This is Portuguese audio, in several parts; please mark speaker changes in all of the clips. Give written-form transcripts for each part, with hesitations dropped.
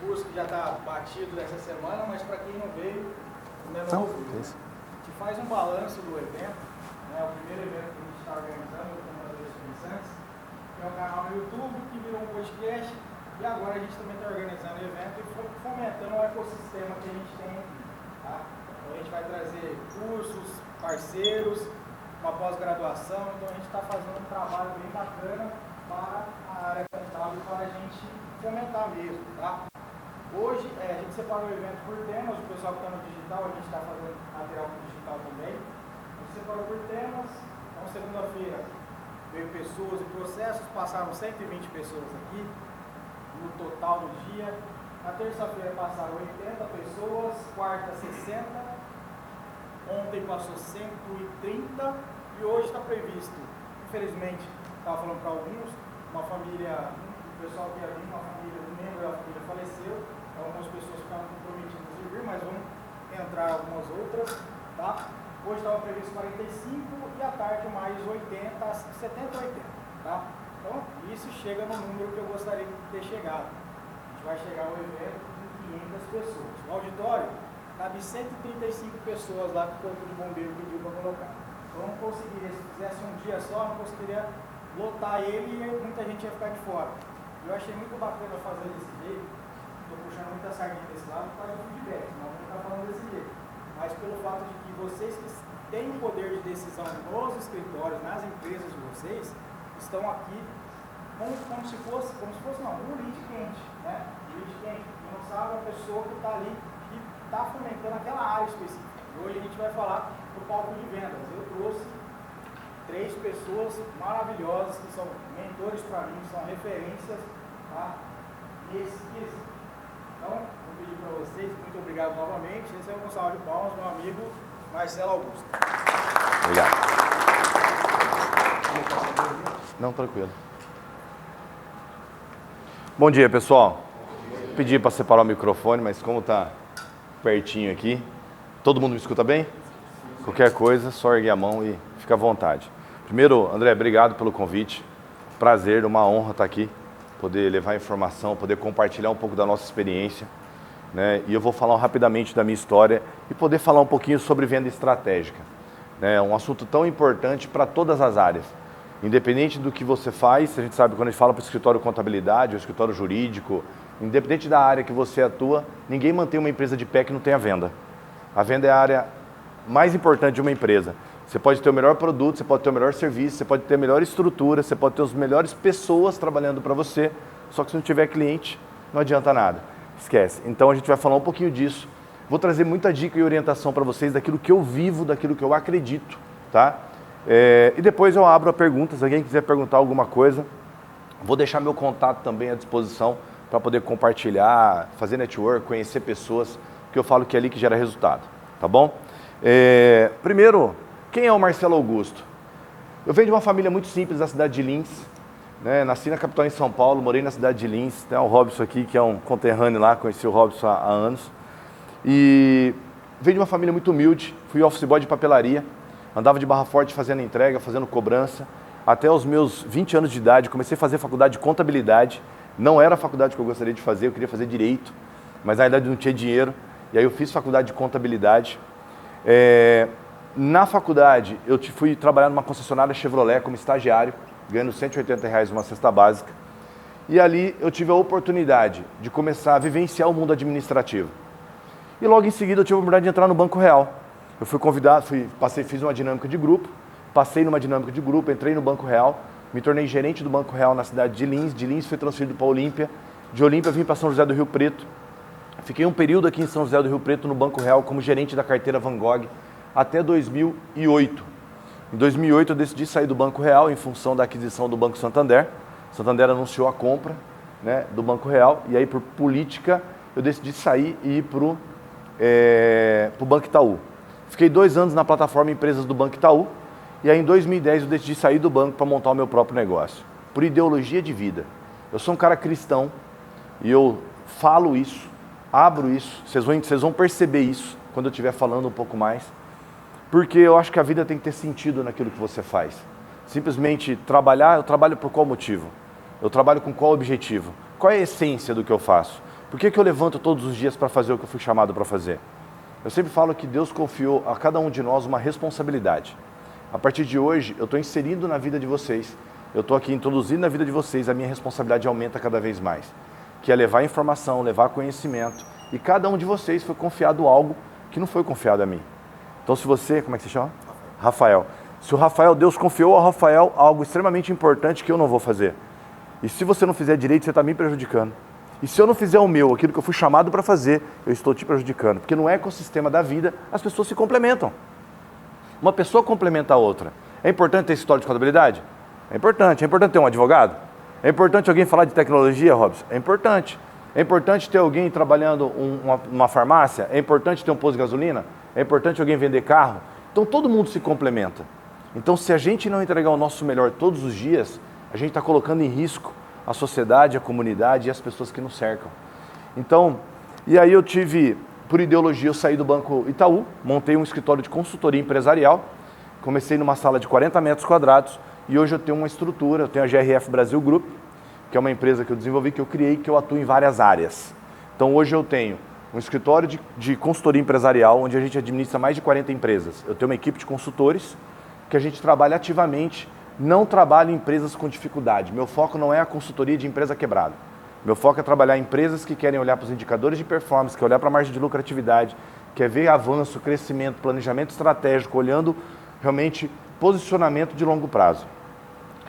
Speaker 1: curso que já está batido dessa semana, mas para quem não veio, ainda não ouviu. A gente faz um balanço do evento, né? O primeiro evento que a gente está organizando, como uma das pensantes, que é um canal no YouTube que virou um podcast, e agora a gente também está organizando o evento e fomentando o ecossistema que a gente tem aqui. Tá? Então a gente vai trazer cursos, parceiros, uma pós-graduação, então a gente está fazendo um trabalho bem bacana para a área contábil, para a gente fomentar mesmo, tá? Hoje a gente separou o evento por temas, o pessoal que está no digital, a gente está fazendo material no digital também. A gente separou por temas, então segunda-feira veio pessoas e processos, passaram 120 pessoas aqui, no total do dia. Na terça-feira passaram 80 pessoas, quarta 60, ontem passou 130 e hoje está previsto, infelizmente, estava falando para alguns, uma família, o pessoal que ia vir, uma família, um membro da família faleceu, então algumas pessoas ficaram comprometidas em vir, mas vão entrar algumas outras, tá? Hoje estava previsto 45 e à tarde mais 80, 70 80, tá? Então, isso chega no número que eu gostaria de ter chegado. A gente vai chegar ao evento com 500 pessoas. No auditório, cabe 135 pessoas lá que o corpo de bombeiro pediu para colocar. Então, não conseguiria, se fizesse um dia só, não conseguiria lotar ele e muita gente ia ficar de fora. Eu achei muito bacana fazer desse jeito. Estou puxando muita sardinha desse lado por causa do feedback, não vou estar falando desse jeito. Mas pelo fato de que vocês que têm o poder de decisão nos escritórios, nas empresas de vocês, estão aqui como se fosse não, um lead quente, né? Lead quente, não sabe a pessoa que está ali, que está fomentando aquela área específica. E hoje a gente vai falar do palco de vendas. Eu trouxe 3 pessoas maravilhosas que são mentores para mim, são referências, tá? Nesse quesito. Então, vou pedir para vocês, muito obrigado novamente. Esse é um salve de palmas, meu amigo Marcelo Augusto.
Speaker 2: Obrigado. Não, tranquilo. Bom dia, pessoal. Pedi para separar o microfone, mas como está pertinho aqui, todo mundo me escuta bem? Qualquer coisa, só erguer a mão e fica à vontade. Primeiro, André, obrigado pelo convite. Prazer, uma honra estar aqui, poder levar informação, poder compartilhar um pouco da nossa experiência, né? E eu vou falar rapidamente da minha história e poder falar um pouquinho sobre venda estratégica, né? Um assunto tão importante para todas as áreas. Independente do que você faz, a gente sabe quando a gente fala para o escritório de contabilidade, o escritório jurídico, independente da área que você atua, ninguém mantém uma empresa de pé que não tenha venda. A venda é a área mais importante de uma empresa. Você pode ter o melhor produto, você pode ter o melhor serviço, você pode ter a melhor estrutura, você pode ter as melhores pessoas trabalhando para você, só que se não tiver cliente, não adianta nada. Esquece. Então a gente vai falar um pouquinho disso. Vou trazer muita dica e orientação para vocês daquilo que eu vivo, daquilo que eu acredito, tá? E depois eu abro a perguntas, se alguém quiser perguntar alguma coisa, vou deixar meu contato também à disposição para poder compartilhar, fazer network, conhecer pessoas, que eu falo que é ali que gera resultado, tá bom? Primeiro, quem é o Marcelo Augusto? Eu venho de uma família muito simples da cidade de Lins, né? Nasci na capital em São Paulo, morei na cidade de Lins, tem o Robson aqui, que é um conterrâneo lá, conheci o Robson há anos, e venho de uma família muito humilde, fui office boy de papelaria, andava de Barra Forte fazendo entrega, fazendo cobrança. Até os meus 20 anos de idade, comecei a fazer faculdade de contabilidade. Não era a faculdade que eu gostaria de fazer, eu queria fazer direito, mas na verdade não tinha dinheiro. E aí eu fiz faculdade de contabilidade. Na faculdade, eu fui trabalhar numa concessionária Chevrolet como estagiário, ganhando R$180 uma cesta básica. E ali eu tive a oportunidade de começar a vivenciar o mundo administrativo. E logo em seguida eu tive a oportunidade de entrar no Banco Real. Eu fui convidado, fiz uma dinâmica de grupo, passei numa dinâmica de grupo, entrei no Banco Real, me tornei gerente do Banco Real na cidade de Lins fui transferido para Olímpia, de Olímpia vim para São José do Rio Preto, fiquei um período aqui em São José do Rio Preto no Banco Real como gerente da carteira Van Gogh até 2008. Em 2008 eu decidi sair do Banco Real em função da aquisição do Banco Santander. Santander anunciou a compra, né, do Banco Real e aí por política eu decidi sair e ir para o Banco Itaú. Fiquei 2 anos na plataforma Empresas do Banco Itaú e aí em 2010 eu decidi sair do banco para montar o meu próprio negócio, por ideologia de vida. Eu sou um cara cristão e eu falo isso, abro isso, vocês vão perceber isso quando eu estiver falando um pouco mais, porque eu acho que a vida tem que ter sentido naquilo que você faz. Simplesmente trabalhar, eu trabalho por qual motivo? Eu trabalho com qual objetivo? Qual é a essência do que eu faço? Por que eu levanto todos os dias para fazer o que eu fui chamado para fazer? Eu sempre falo que Deus confiou a cada um de nós uma responsabilidade. A partir de hoje, eu estou inserindo na vida de vocês, eu estou aqui introduzindo na vida de vocês, a minha responsabilidade aumenta cada vez mais. Que é levar informação, levar conhecimento. E cada um de vocês foi confiado algo que não foi confiado a mim. Então se você, como é que se chama? Rafael. Se o Rafael, Deus confiou ao Rafael algo extremamente importante que eu não vou fazer. E se você não fizer direito, você está me prejudicando. E se eu não fizer o meu, aquilo que eu fui chamado para fazer, eu estou te prejudicando. Porque no ecossistema da vida, as pessoas se complementam. Uma pessoa complementa a outra. É importante ter história de contabilidade? É importante. É importante ter um advogado? É importante alguém falar de tecnologia, Robson? É importante. É importante ter alguém trabalhando uma farmácia? É importante ter um posto de gasolina? É importante alguém vender carro? Então todo mundo se complementa. Então se a gente não entregar o nosso melhor todos os dias, a gente está colocando em risco a sociedade, a comunidade e as pessoas que nos cercam. Então, e aí eu tive, por ideologia, eu saí do Banco Itaú, montei um escritório de consultoria empresarial, comecei numa sala de 40 metros quadrados e hoje eu tenho uma estrutura, eu tenho a GRF Brasil Group, que é uma empresa que eu desenvolvi, que eu criei, que eu atuo em várias áreas. Então hoje eu tenho um escritório de consultoria empresarial, onde a gente administra mais de 40 empresas. Eu tenho uma equipe de consultores que a gente trabalha ativamente, não trabalho em empresas com dificuldade. Meu foco não é a consultoria de empresa quebrada. Meu foco é trabalhar em empresas que querem olhar para os indicadores de performance, quer olhar para a margem de lucratividade, quer ver avanço, crescimento, planejamento estratégico, olhando realmente posicionamento de longo prazo.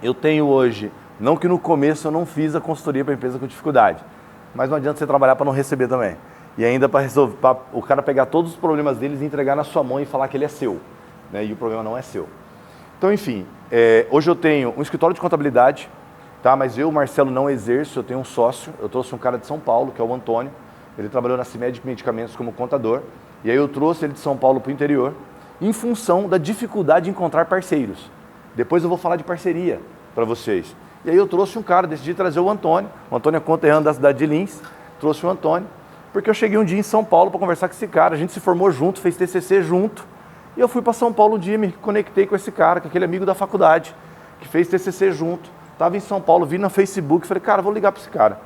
Speaker 2: Eu tenho hoje, não que no começo eu não fiz a consultoria para empresa com dificuldade, mas não adianta você trabalhar para não receber também. E ainda para resolver, para o cara pegar todos os problemas deles e entregar na sua mão e falar que ele é seu, né? E o problema não é seu. Então, enfim, hoje eu tenho um escritório de contabilidade, tá? Mas eu, Marcelo, não exerço, eu tenho um sócio, eu trouxe um cara de São Paulo, que é o Antônio, ele trabalhou na CIMED Medicamentos como contador, e aí eu trouxe ele de São Paulo para o interior, em função da dificuldade de encontrar parceiros. Depois eu vou falar de parceria para vocês. E aí eu trouxe um cara, decidi trazer o Antônio é conterrâneo da cidade de Lins, trouxe o Antônio, porque eu cheguei um dia em São Paulo para conversar com esse cara, a gente se formou junto, fez TCC junto, e eu fui para São Paulo um dia, me conectei com esse cara, com aquele amigo da faculdade, que fez TCC junto, estava em São Paulo, vi no Facebook, falei, cara, vou ligar para esse cara.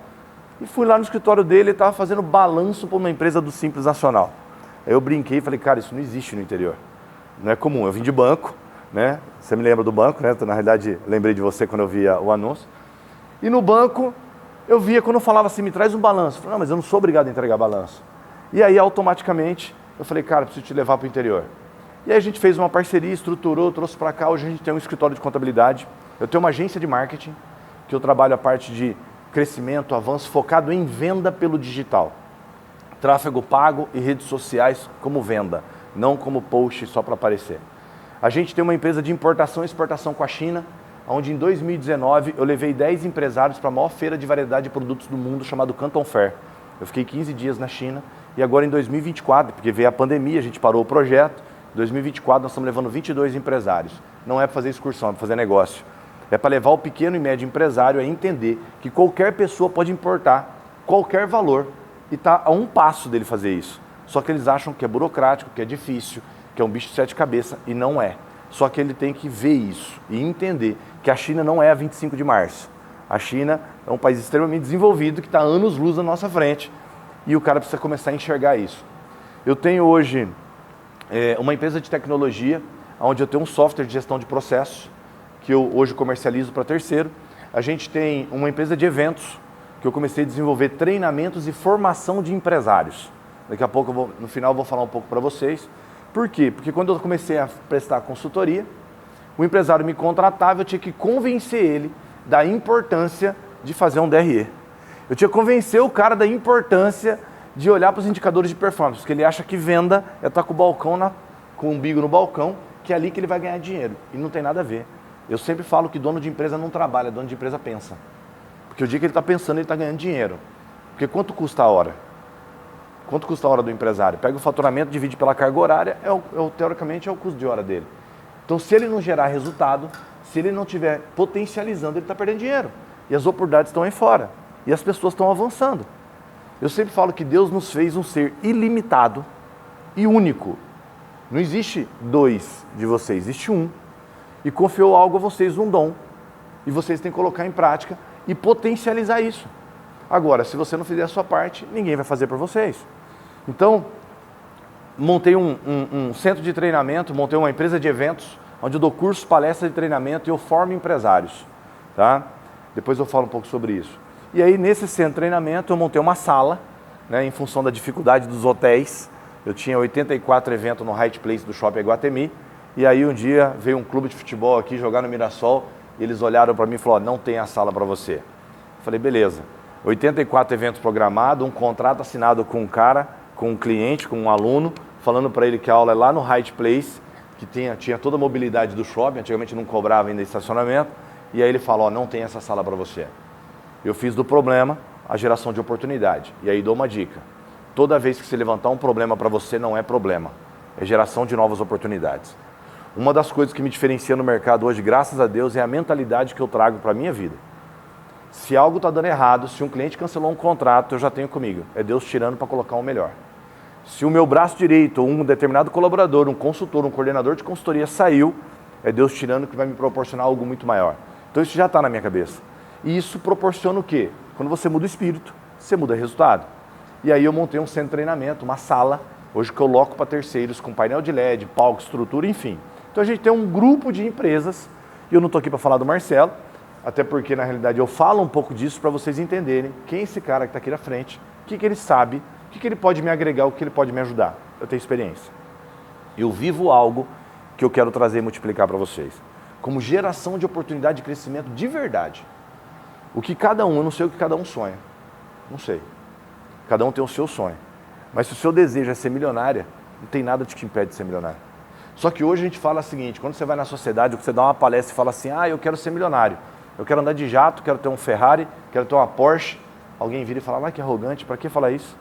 Speaker 2: E fui lá no escritório dele, ele estava fazendo balanço para uma empresa do Simples Nacional. Aí eu brinquei e falei, cara, isso não existe no interior, não é comum, eu vim de banco, né? Você me lembra do banco, né? Na realidade, lembrei de você quando eu via o anúncio. E no banco, eu via quando eu falava assim, me traz um balanço. Eu falei, não, mas eu não sou obrigado a entregar balanço. E aí, automaticamente, eu falei, cara, preciso te levar para o interior. E aí a gente fez uma parceria, estruturou, trouxe para cá. Hoje a gente tem um escritório de contabilidade. Eu tenho uma agência de marketing, que eu trabalho a parte de crescimento, avanço, focado em venda pelo digital. Tráfego pago e redes sociais como venda, não como post só para aparecer. A gente tem uma empresa de importação e exportação com a China, onde em 2019 eu levei 10 empresários para a maior feira de variedade de produtos do mundo, chamado Canton Fair. Eu fiquei 15 dias na China e agora em 2024, porque veio a pandemia, a gente parou o projeto, em 2024 nós estamos levando 22 empresários. Não é para fazer excursão, é para fazer negócio. É para levar o pequeno e médio empresário a entender que qualquer pessoa pode importar qualquer valor e está a um passo dele fazer isso. Só que eles acham que é burocrático, que é difícil, que é um bicho de 7 cabeças, e não é. Só que ele tem que ver isso e entender que a China não é a 25 de março. A China é um país extremamente desenvolvido que está anos-luz na nossa frente e o cara precisa começar a enxergar isso. Eu tenho hoje uma empresa de tecnologia, onde eu tenho um software de gestão de processos, que eu hoje comercializo para terceiro. A gente tem uma empresa de eventos, que eu comecei a desenvolver treinamentos e formação de empresários. Daqui a pouco, no final, eu vou falar um pouco para vocês. Por quê? Porque quando eu comecei a prestar consultoria, o empresário me contratava, eu tinha que convencer ele da importância de fazer um DRE. Eu tinha que convencer o cara da importância de olhar para os indicadores de performance, porque ele acha que venda é estar com o balcão, com o umbigo no balcão, que é ali que ele vai ganhar dinheiro. E não tem nada a ver. Eu sempre falo que dono de empresa não trabalha, dono de empresa pensa. Porque o dia que ele está pensando, ele está ganhando dinheiro. Porque quanto custa a hora? Quanto custa a hora do empresário? Pega o faturamento, divide pela carga horária, teoricamente é o custo de hora dele. Então, se ele não gerar resultado, se ele não estiver potencializando, ele está perdendo dinheiro. E as oportunidades estão aí fora. E as pessoas estão avançando. Eu sempre falo que Deus nos fez um ser ilimitado e único. Não existe dois de vocês, existe um. E confiou algo a vocês, um dom. E vocês têm que colocar em prática e potencializar isso. Agora, se você não fizer a sua parte, ninguém vai fazer por vocês. Então, montei um centro de treinamento, montei uma empresa de eventos, onde eu dou cursos, palestras de treinamento e eu formo empresários. Tá? Depois eu falo um pouco sobre isso. E aí, nesse centro de treinamento, eu montei uma sala, né, em função da dificuldade dos hotéis. Eu tinha 84 eventos no Hyatt Place do Shopping Iguatemi. E aí, um dia, veio um clube de futebol aqui jogar no Mirassol. E eles olharam para mim e falaram, não tem a sala para você. Eu falei, beleza. 84 eventos programados, um contrato assinado com um cara, com um cliente, com um aluno, falando para ele que a aula é lá no Hyatt Place, que tinha toda a mobilidade do shopping, antigamente não cobrava ainda estacionamento. E aí ele falou, não tem essa sala para você. Eu fiz do problema a geração de oportunidade. E aí dou uma dica. Toda vez que você levantar um problema para você, não é problema. É geração de novas oportunidades. Uma das coisas que me diferencia no mercado hoje, graças a Deus, é a mentalidade que eu trago para a minha vida. Se algo está dando errado, se um cliente cancelou um contrato, eu já tenho comigo. É Deus tirando para colocar o melhor. Se o meu braço direito, um determinado colaborador, um consultor, um coordenador de consultoria saiu, é Deus tirando que vai me proporcionar algo muito maior. Então isso já está na minha cabeça. E isso proporciona o quê? Quando você muda o espírito, você muda o resultado. E aí eu montei um centro de treinamento, uma sala, hoje que eu loco para terceiros, com painel de LED, palco, estrutura, enfim. Então a gente tem um grupo de empresas, e eu não estou aqui para falar do Marcelo, até porque na realidade eu falo um pouco disso para vocês entenderem quem é esse cara que está aqui na frente, o que ele sabe, o que ele pode me agregar, o que ele pode me ajudar. Eu tenho experiência. Eu vivo algo que eu quero trazer e multiplicar para vocês, como geração de oportunidade de crescimento de verdade. O que cada um, eu não sei o que cada um sonha, não sei. Cada um tem o seu sonho. Mas se o seu desejo é ser milionária, não tem nada que te impede de ser milionário. Só que hoje a gente fala o seguinte, quando você vai na sociedade, você dá uma palestra e fala assim, eu quero ser milionário. Eu quero andar de jato, quero ter um Ferrari, quero ter uma Porsche. Alguém vira e fala, que arrogante, para que falar isso?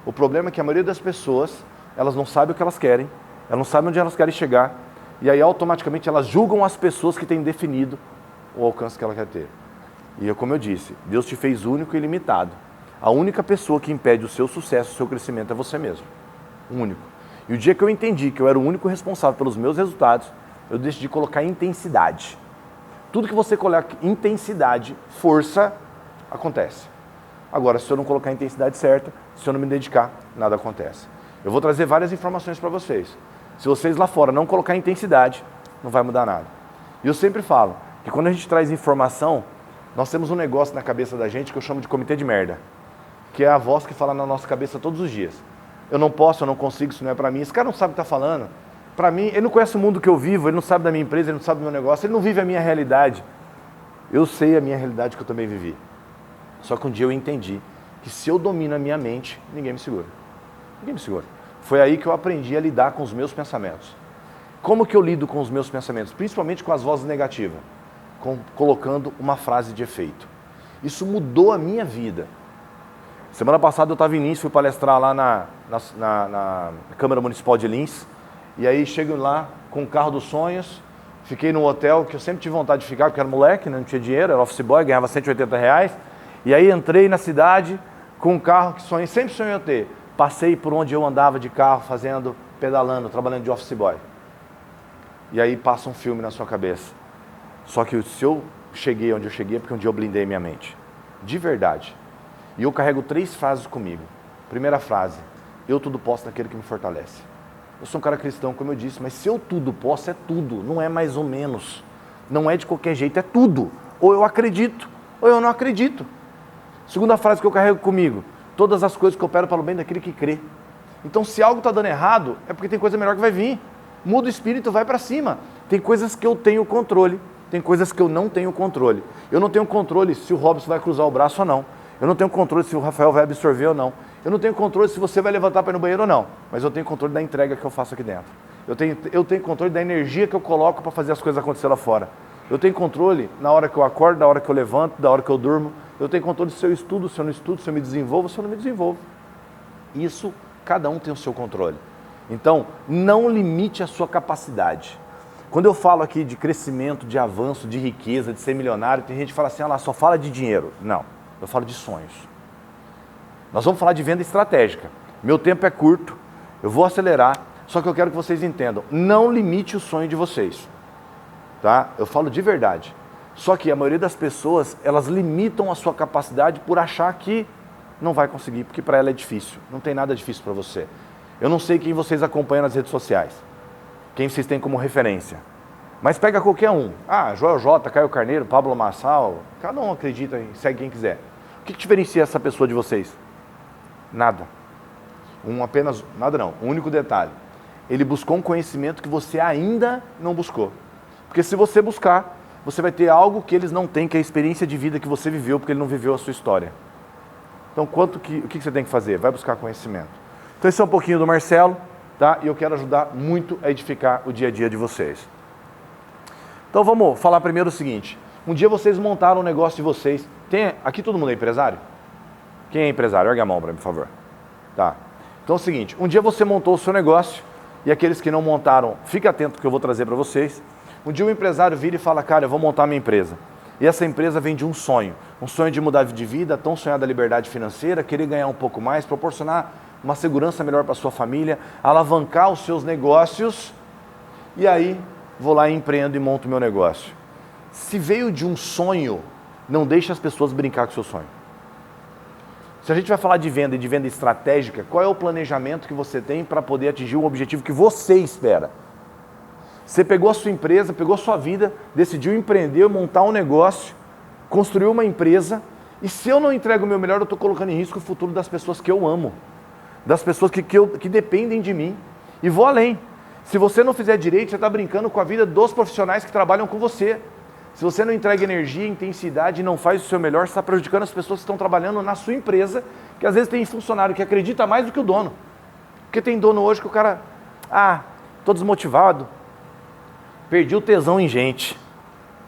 Speaker 2: O problema é que a maioria das pessoas, elas não sabem o que elas querem, elas não sabem onde elas querem chegar, e aí automaticamente elas julgam as pessoas que têm definido o alcance que ela quer ter. E como eu disse, Deus te fez único e ilimitado. A única pessoa que impede o seu sucesso, o seu crescimento é você mesmo. O único. E o dia que eu entendi que eu era o único responsável pelos meus resultados, eu decidi colocar intensidade. Tudo que você coloca intensidade, força, acontece. Agora, se eu não colocar a intensidade certa, se eu não me dedicar, nada acontece. Eu vou trazer várias informações para vocês. Se vocês lá fora não colocar intensidade, não vai mudar nada. E eu sempre falo que quando a gente traz informação, nós temos um negócio na cabeça da gente que eu chamo de comitê de merda, que é a voz que fala na nossa cabeça todos os dias. Eu não posso, eu não consigo, isso não é para mim. Esse cara não sabe o que está falando. Para mim, ele não conhece o mundo que eu vivo, ele não sabe da minha empresa, ele não sabe do meu negócio, ele não vive a minha realidade. Eu sei a minha realidade que eu também vivi. Só que um dia eu entendi que se eu domino a minha mente, ninguém me segura. Ninguém me segura. Foi aí que eu aprendi a lidar com os meus pensamentos. Como que eu lido com os meus pensamentos? Principalmente com as vozes negativas. Colocando uma frase de efeito. Isso mudou a minha vida. Semana passada eu estava em Lins, fui palestrar lá na Câmara Municipal de Lins. E aí chego lá com o carro dos sonhos, fiquei no hotel que eu sempre tive vontade de ficar, porque era moleque, né? Não tinha dinheiro, era office boy, ganhava R$180. E aí entrei na cidade com um carro que sempre sonhei ter. Passei por onde eu andava de carro, pedalando, trabalhando de office boy. E aí passa um filme na sua cabeça. Só que se eu cheguei onde eu cheguei é porque um dia eu blindei minha mente. De verdade. E eu carrego 3 frases comigo. Primeira frase, eu tudo posso naquele que me fortalece. Eu sou um cara cristão, como eu disse, mas se eu tudo posso, é tudo. Não é mais ou menos. Não é de qualquer jeito, é tudo. Ou eu acredito, ou eu não acredito. Segunda frase que eu carrego comigo, todas as coisas que operam para o bem daquele que crê. Então se algo está dando errado, é porque tem coisa melhor que vai vir. Muda o espírito, vai para cima. Tem coisas que eu tenho controle, tem coisas que eu não tenho controle. Eu não tenho controle se o Robson vai cruzar o braço ou não. Eu não tenho controle se o Rafael vai absorver ou não. Eu não tenho controle se você vai levantar para ir no banheiro ou não. Mas eu tenho controle da entrega que eu faço aqui dentro. Eu tenho controle da energia que eu coloco para fazer as coisas acontecer lá fora. Eu tenho controle na hora que eu acordo, da hora que eu levanto, da hora que eu durmo. Eu tenho controle se eu estudo, se eu não estudo, se eu me desenvolvo, se eu não me desenvolvo. Isso, cada um tem o seu controle. Então, não limite a sua capacidade. Quando eu falo aqui de crescimento, de avanço, de riqueza, de ser milionário, tem gente que fala assim, só fala de dinheiro. Não, eu falo de sonhos. Nós vamos falar de venda estratégica. Meu tempo é curto, eu vou acelerar, só que eu quero que vocês entendam, não limite o sonho de vocês. Tá? Eu falo de verdade. Só que a maioria das pessoas, elas limitam a sua capacidade por achar que não vai conseguir, porque para ela é difícil. Não tem nada difícil para você. Eu não sei quem vocês acompanham nas redes sociais, quem vocês têm como referência. Mas pega qualquer um. Joel J, Caio Carneiro, Pablo Marçal, cada um acredita e segue quem quiser. O que diferencia essa pessoa de vocês? Nada. Um único detalhe. Ele buscou um conhecimento que você ainda não buscou. Porque se você buscar, você vai ter algo que eles não têm, que é a experiência de vida que você viveu, porque ele não viveu a sua história. Então, o que você tem que fazer? Vai buscar conhecimento. Então, esse é um pouquinho do Marcelo, tá? E eu quero ajudar muito a edificar o dia a dia de vocês. Então, vamos falar primeiro o seguinte. Um dia vocês montaram um negócio de vocês. Aqui todo mundo é empresário? Quem é empresário? Ergue a mão para mim, por favor. Tá. Então, é o seguinte. Um dia você montou o seu negócio e aqueles que não montaram, fique atento que eu vou trazer para vocês. Um dia o empresário vira e fala, cara, eu vou montar minha empresa. E essa empresa vem de um sonho de mudar de vida, tão sonhada liberdade financeira, querer ganhar um pouco mais, proporcionar uma segurança melhor para sua família, alavancar os seus negócios, e aí vou lá e empreendo e monto o meu negócio. Se veio de um sonho, não deixe as pessoas brincar com o seu sonho. Se a gente vai falar de venda e de venda estratégica, qual é o planejamento que você tem para poder atingir o objetivo que você espera? Você pegou a sua empresa, pegou a sua vida, decidiu empreender, montar um negócio, construiu uma empresa, e se eu não entrego o meu melhor, eu estou colocando em risco o futuro das pessoas que eu amo, das pessoas que dependem de mim. E vou além. Se você não fizer direito, você está brincando com a vida dos profissionais que trabalham com você. Se você não entrega energia, intensidade e não faz o seu melhor, você está prejudicando as pessoas que estão trabalhando na sua empresa, que às vezes tem funcionário que acredita mais do que o dono. Porque tem dono hoje que o cara, estou desmotivado, perdi o tesão em gente.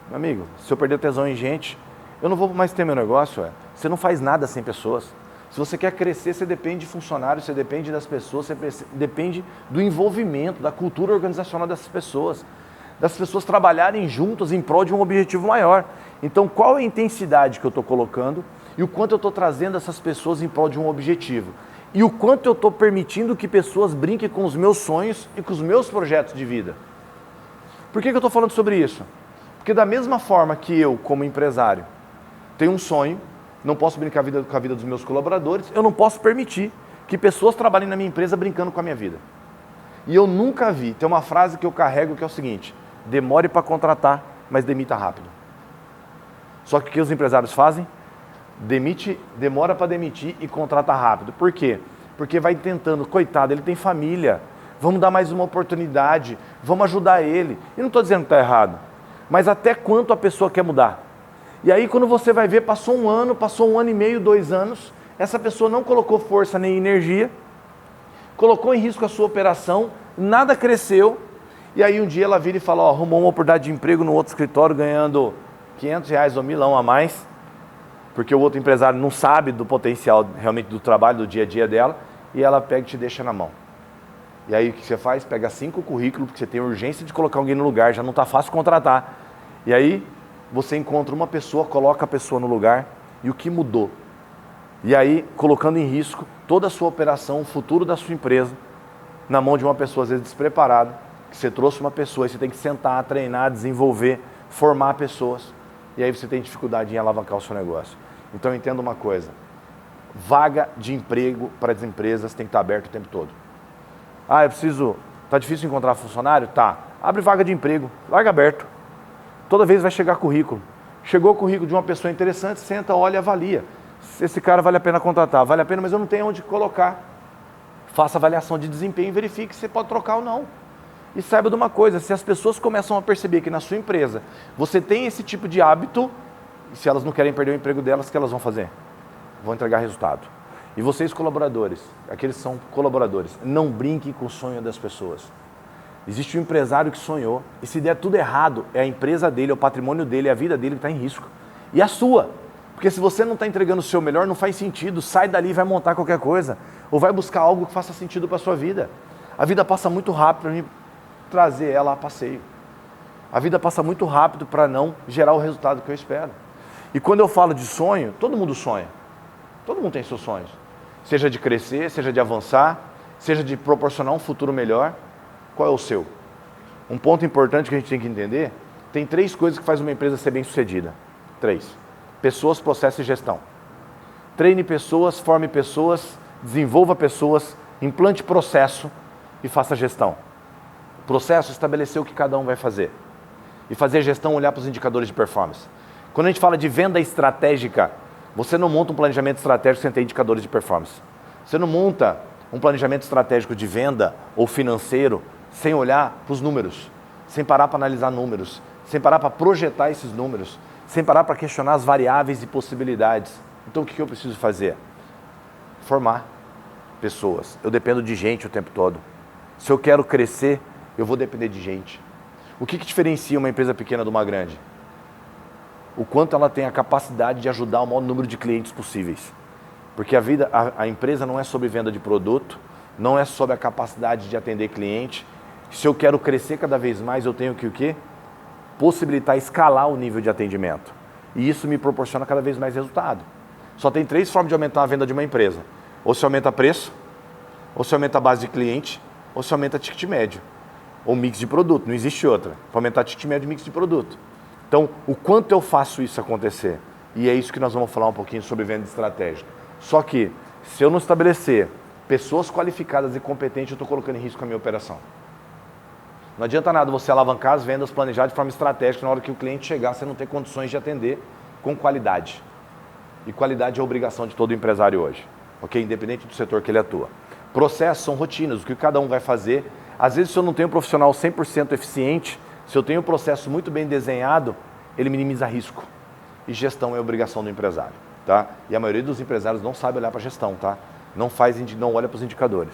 Speaker 2: Meu amigo, se eu perder o tesão em gente, eu não vou mais ter meu negócio. Você não faz nada sem pessoas. Se você quer crescer, você depende de funcionários, você depende das pessoas, você depende do envolvimento, da cultura organizacional dessas pessoas. Das pessoas trabalharem juntas em prol de um objetivo maior. Então, qual é a intensidade que eu estou colocando e o quanto eu estou trazendo essas pessoas em prol de um objetivo? E o quanto eu estou permitindo que pessoas brinquem com os meus sonhos e com os meus projetos de vida? Por que eu estou falando sobre isso? Porque da mesma forma que eu, como empresário, tenho um sonho, não posso brincar com a vida dos meus colaboradores, eu não posso permitir que pessoas trabalhem na minha empresa brincando com a minha vida. E eu nunca vi, tem uma frase que eu carrego que é o seguinte: demore para contratar, mas demita rápido. Só que o que os empresários fazem? Demora para demitir e contrata rápido. Por quê? Porque vai tentando, coitado, ele tem família, vamos dar mais uma oportunidade, vamos ajudar ele. E não estou dizendo que está errado, mas até quanto a pessoa quer mudar? E aí quando você vai ver, passou um ano e meio, 2 anos, essa pessoa não colocou força nem energia, colocou em risco a sua operação, nada cresceu, e aí um dia ela vira e fala, arrumou uma oportunidade de emprego no outro escritório ganhando R$500 ou R$1.000 a mais, porque o outro empresário não sabe do potencial realmente do trabalho, do dia a dia dela, e ela pega e te deixa na mão. E aí o que você faz? Pega 5 currículos, porque você tem urgência de colocar alguém no lugar, já não está fácil contratar. E aí você encontra uma pessoa, coloca a pessoa no lugar, e o que mudou? E aí, colocando em risco toda a sua operação, o futuro da sua empresa, na mão de uma pessoa às vezes despreparada, que você trouxe uma pessoa, e você tem que sentar, treinar, desenvolver, formar pessoas, e aí você tem dificuldade em alavancar o seu negócio. Então entenda uma coisa, vaga de emprego para as empresas tem que estar aberta o tempo todo. Tá difícil encontrar funcionário? Tá, abre vaga de emprego, larga aberto. Toda vez vai chegar currículo. Chegou o currículo de uma pessoa interessante, senta, olha e avalia. Se esse cara vale a pena contratar, vale a pena, mas eu não tenho onde colocar. Faça avaliação de desempenho e verifique se você pode trocar ou não. E saiba de uma coisa, se as pessoas começam a perceber que na sua empresa você tem esse tipo de hábito, se elas não querem perder o emprego delas, o que elas vão fazer? Vão entregar resultado. E vocês colaboradores, aqueles que são colaboradores, não brinquem com o sonho das pessoas. Existe um empresário que sonhou, e se der tudo errado, é a empresa dele, é o patrimônio dele, é a vida dele que está em risco. E a sua. Porque se você não está entregando o seu melhor, não faz sentido, sai dali e vai montar qualquer coisa. Ou vai buscar algo que faça sentido para a sua vida. A vida passa muito rápido para mim trazer ela a passeio. A vida passa muito rápido para não gerar o resultado que eu espero. E quando eu falo de sonho, todo mundo sonha. Todo mundo tem seus sonhos. Seja de crescer, seja de avançar, seja de proporcionar um futuro melhor. Qual é o seu? Um ponto importante que a gente tem que entender Tem 3 coisas que fazem uma empresa ser bem sucedida. 3. Pessoas, processo e gestão. Treine pessoas, forme pessoas, desenvolva pessoas, implante processo e faça gestão. Processo, estabelecer o que cada um vai fazer. E fazer gestão, olhar para os indicadores de performance. Quando a gente fala de venda estratégica, você não monta um planejamento estratégico sem ter indicadores de performance. Você não monta um planejamento estratégico de venda ou financeiro sem olhar para os números, sem parar para analisar números, sem parar para projetar esses números, sem parar para questionar as variáveis e possibilidades. Então o que eu preciso fazer? Formar pessoas. Eu dependo de gente o tempo todo. Se eu quero crescer, eu vou depender de gente. O que diferencia uma empresa pequena de uma grande? O quanto ela tem a capacidade de ajudar o maior número de clientes possíveis. Porque a empresa não é sobre venda de produto, não é sobre a capacidade de atender cliente. Se eu quero crescer cada vez mais, eu tenho que o quê? Possibilitar escalar o nível de atendimento. E isso me proporciona cada vez mais resultado. Só tem 3 formas de aumentar a venda de uma empresa. Ou se aumenta preço, ou se aumenta a base de cliente, ou se aumenta ticket médio. Ou mix de produto, não existe outra. Para aumentar ticket médio, mix de produto. Então, o quanto eu faço isso acontecer? E é isso que nós vamos falar um pouquinho sobre venda estratégica. Só que, se eu não estabelecer pessoas qualificadas e competentes, eu estou colocando em risco a minha operação. Não adianta nada você alavancar as vendas, planejar de forma estratégica, na hora que o cliente chegar, você não ter condições de atender com qualidade. E qualidade é a obrigação de todo empresário hoje, ok? Independente do setor que ele atua. Processos são rotinas, o que cada um vai fazer. Às vezes, se eu não tenho um profissional 100% eficiente, se eu tenho um processo muito bem desenhado, ele minimiza risco. E gestão é obrigação do empresário, tá? E a maioria dos empresários não sabe olhar para a gestão, tá? Não olha para os indicadores.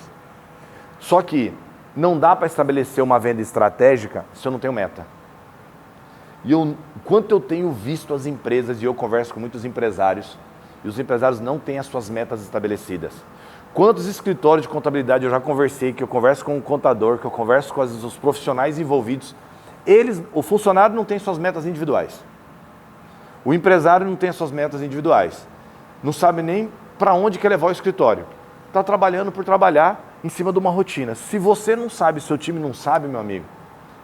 Speaker 2: Só que não dá para estabelecer uma venda estratégica se eu não tenho meta. E quanto eu tenho visto as empresas, e eu converso com muitos empresários, e os empresários não têm as suas metas estabelecidas. Quantos escritórios de contabilidade eu já conversei, que eu converso com o contador, que eu converso com os profissionais envolvidos, o funcionário não tem suas metas individuais. O empresário não tem as suas metas individuais. Não sabe nem para onde quer levar o escritório. Está trabalhando por trabalhar em cima de uma rotina. Se você não sabe, seu time não sabe, meu amigo,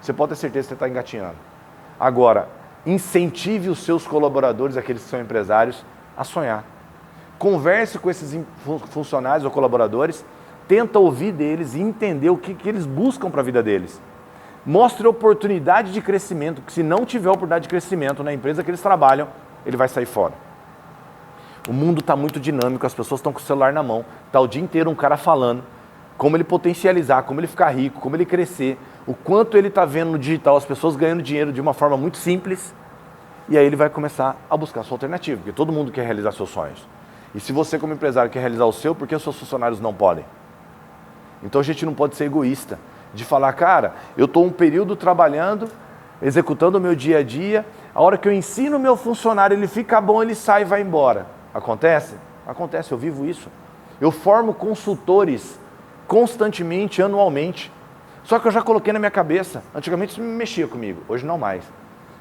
Speaker 2: você pode ter certeza que você está engatinhando. Agora, incentive os seus colaboradores, aqueles que são empresários, a sonhar. Converse com esses funcionários ou colaboradores, tenta ouvir deles e entender o que eles buscam para a vida deles. Mostre oportunidade de crescimento, porque se não tiver oportunidade de crescimento na empresa que eles trabalham, ele vai sair fora. O mundo está muito dinâmico, as pessoas estão com o celular na mão, está o dia inteiro um cara falando como ele potencializar, como ele ficar rico, como ele crescer, o quanto ele está vendo no digital, as pessoas ganhando dinheiro de uma forma muito simples, e aí ele vai começar a buscar a sua alternativa, porque todo mundo quer realizar seus sonhos. E se você como empresário quer realizar o seu, por que os seus funcionários não podem? Então a gente não pode ser egoísta, de falar, cara, eu estou um período trabalhando, executando o meu dia a dia, a hora que eu ensino o meu funcionário, ele fica bom, ele sai e vai embora. Acontece? Acontece, eu vivo isso. Eu formo consultores constantemente, anualmente. Só que eu já coloquei na minha cabeça, antigamente isso me mexia comigo, hoje não mais.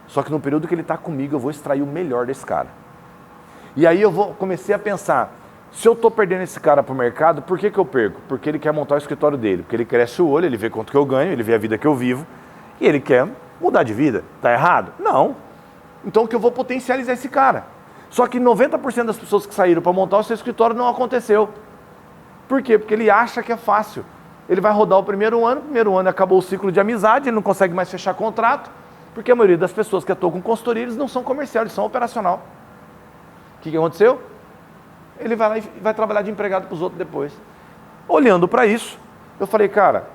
Speaker 2: Só que no período que ele está comigo, eu vou extrair o melhor desse cara. E aí comecei a pensar, se eu estou perdendo esse cara para o mercado, por que eu perco? Porque ele quer montar o escritório dele, porque ele cresce o olho, ele vê quanto que eu ganho, ele vê a vida que eu vivo, e ele quer mudar de vida. Está errado? Não. Então que eu vou potencializar esse cara. Só que 90% das pessoas que saíram para montar o seu escritório não aconteceu. Por quê? Porque ele acha que é fácil. Ele vai rodar o primeiro ano acabou o ciclo de amizade, ele não consegue mais fechar contrato, porque a maioria das pessoas que atuam com consultoria, eles não são comercial, eles são operacional. O que aconteceu? Ele vai lá e vai trabalhar de empregado para os outros depois. Olhando para isso, eu falei, cara,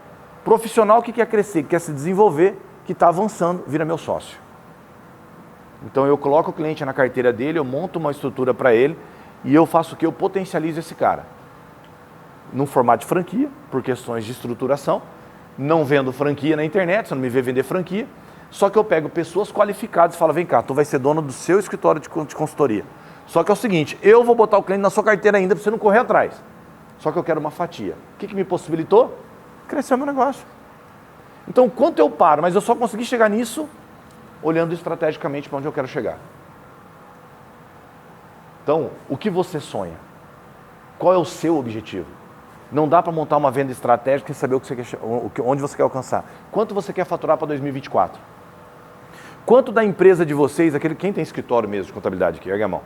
Speaker 2: profissional que quer crescer, que quer se desenvolver, que está avançando, vira meu sócio. Então eu coloco o cliente na carteira dele, eu monto uma estrutura para ele e eu faço o que? Eu potencializo esse cara. Num formato de franquia, por questões de estruturação, não vendo franquia na internet, você não me vê vender franquia, só que eu pego pessoas qualificadas e falo, vem cá, tu vai ser dono do seu escritório de consultoria. Só que é o seguinte, eu vou botar o cliente na sua carteira ainda para você não correr atrás. Só que eu quero uma fatia. O que me possibilitou? Crescer o meu negócio. Então, quanto eu paro? Mas eu só consegui chegar nisso olhando estrategicamente para onde eu quero chegar. Então, o que você sonha? Qual é o seu objetivo? Não dá para montar uma venda estratégica e saber o que você quer, onde você quer alcançar. Quanto você quer faturar para 2024? quanto da empresa de vocês, quem tem escritório mesmo de contabilidade aqui? Ergue a mão.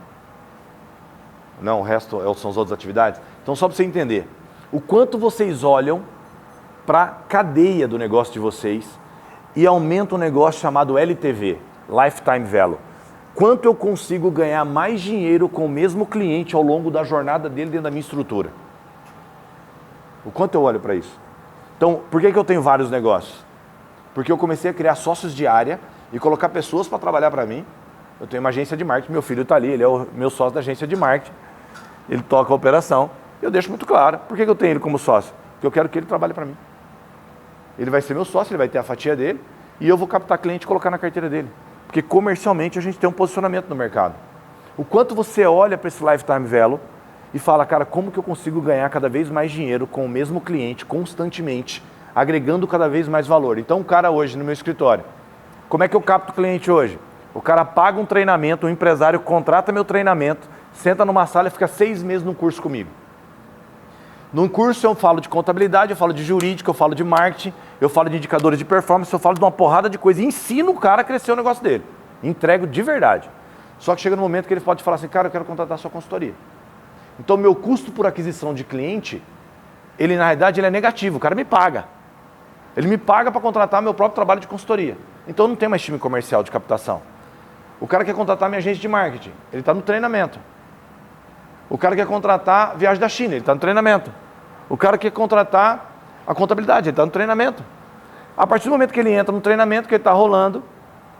Speaker 2: Não, o resto são as outras atividades. Então, só para você entender, o quanto vocês olham para a cadeia do negócio de vocês e aumenta um negócio chamado LTV, Lifetime Value. Quanto eu consigo ganhar mais dinheiro com o mesmo cliente ao longo da jornada dele dentro da minha estrutura? O quanto eu olho para isso? Então, por que eu tenho vários negócios? Porque eu comecei a criar sócios de área e colocar pessoas para trabalhar para mim. Eu tenho uma agência de marketing, meu filho está ali, ele é o meu sócio da agência de marketing. Ele toca a operação. Eu deixo muito claro. Por que eu tenho ele como sócio? Porque eu quero que ele trabalhe para mim. Ele vai ser meu sócio, ele vai ter a fatia dele e eu vou captar cliente e colocar na carteira dele. Porque comercialmente a gente tem um posicionamento no mercado. O quanto você olha para esse Lifetime Value e fala, cara, como que eu consigo ganhar cada vez mais dinheiro com o mesmo cliente, constantemente, agregando cada vez mais valor. Então, o cara hoje no meu escritório, como é que eu capto o cliente hoje? O cara paga um treinamento, o empresário contrata meu treinamento, senta numa sala e fica 6 meses num curso comigo. Num curso eu falo de contabilidade, eu falo de jurídica, eu falo de marketing, eu falo de indicadores de performance, eu falo de uma porrada de coisa e ensino o cara a crescer o negócio dele. Entrego de verdade. Só que chega no momento que ele pode falar assim, cara, eu quero contratar a sua consultoria. Então, meu custo por aquisição de cliente, ele na realidade ele é negativo, o cara me paga. Ele me paga para contratar meu próprio trabalho de consultoria. Então, não tem mais time comercial de captação. O cara quer contratar minha agência de marketing, ele está no treinamento. O cara quer contratar viagem da China, ele está no treinamento. O cara quer contratar a contabilidade, ele está no treinamento. A partir do momento que ele entra no treinamento, que ele está rolando,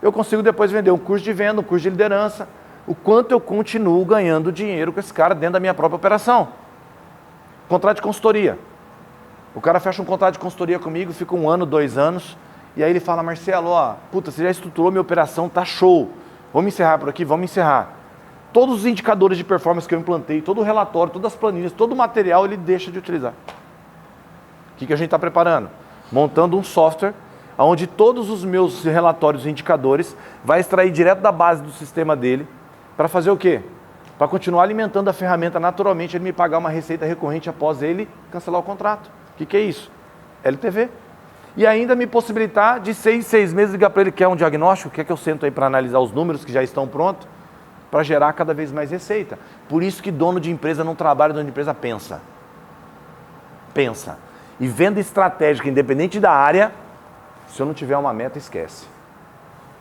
Speaker 2: eu consigo depois vender um curso de venda, um curso de liderança. O quanto eu continuo ganhando dinheiro com esse cara dentro da minha própria operação. Contrato de consultoria. O cara fecha um contrato de consultoria comigo, fica 1 ano, 2 anos, e aí ele fala, Marcelo, ó, puta, você já estruturou minha operação, tá show. Vamos encerrar por aqui? Vamos encerrar. Todos os indicadores de performance que eu implantei, todo o relatório, todas as planilhas, todo o material, ele deixa de utilizar. O que a gente está preparando? Montando um software onde todos os meus relatórios e indicadores vai extrair direto da base do sistema dele para fazer o quê? Para continuar alimentando a ferramenta naturalmente, ele me pagar uma receita recorrente após ele cancelar o contrato. O que é isso? LTV. E ainda me possibilitar de 6 meses ligar para ele, quer um diagnóstico, quer que eu sento aí para analisar os números que já estão prontos, para gerar cada vez mais receita. Por isso que dono de empresa não trabalha, dono de empresa pensa. Pensa. E venda estratégica, independente da área, se eu não tiver uma meta, esquece.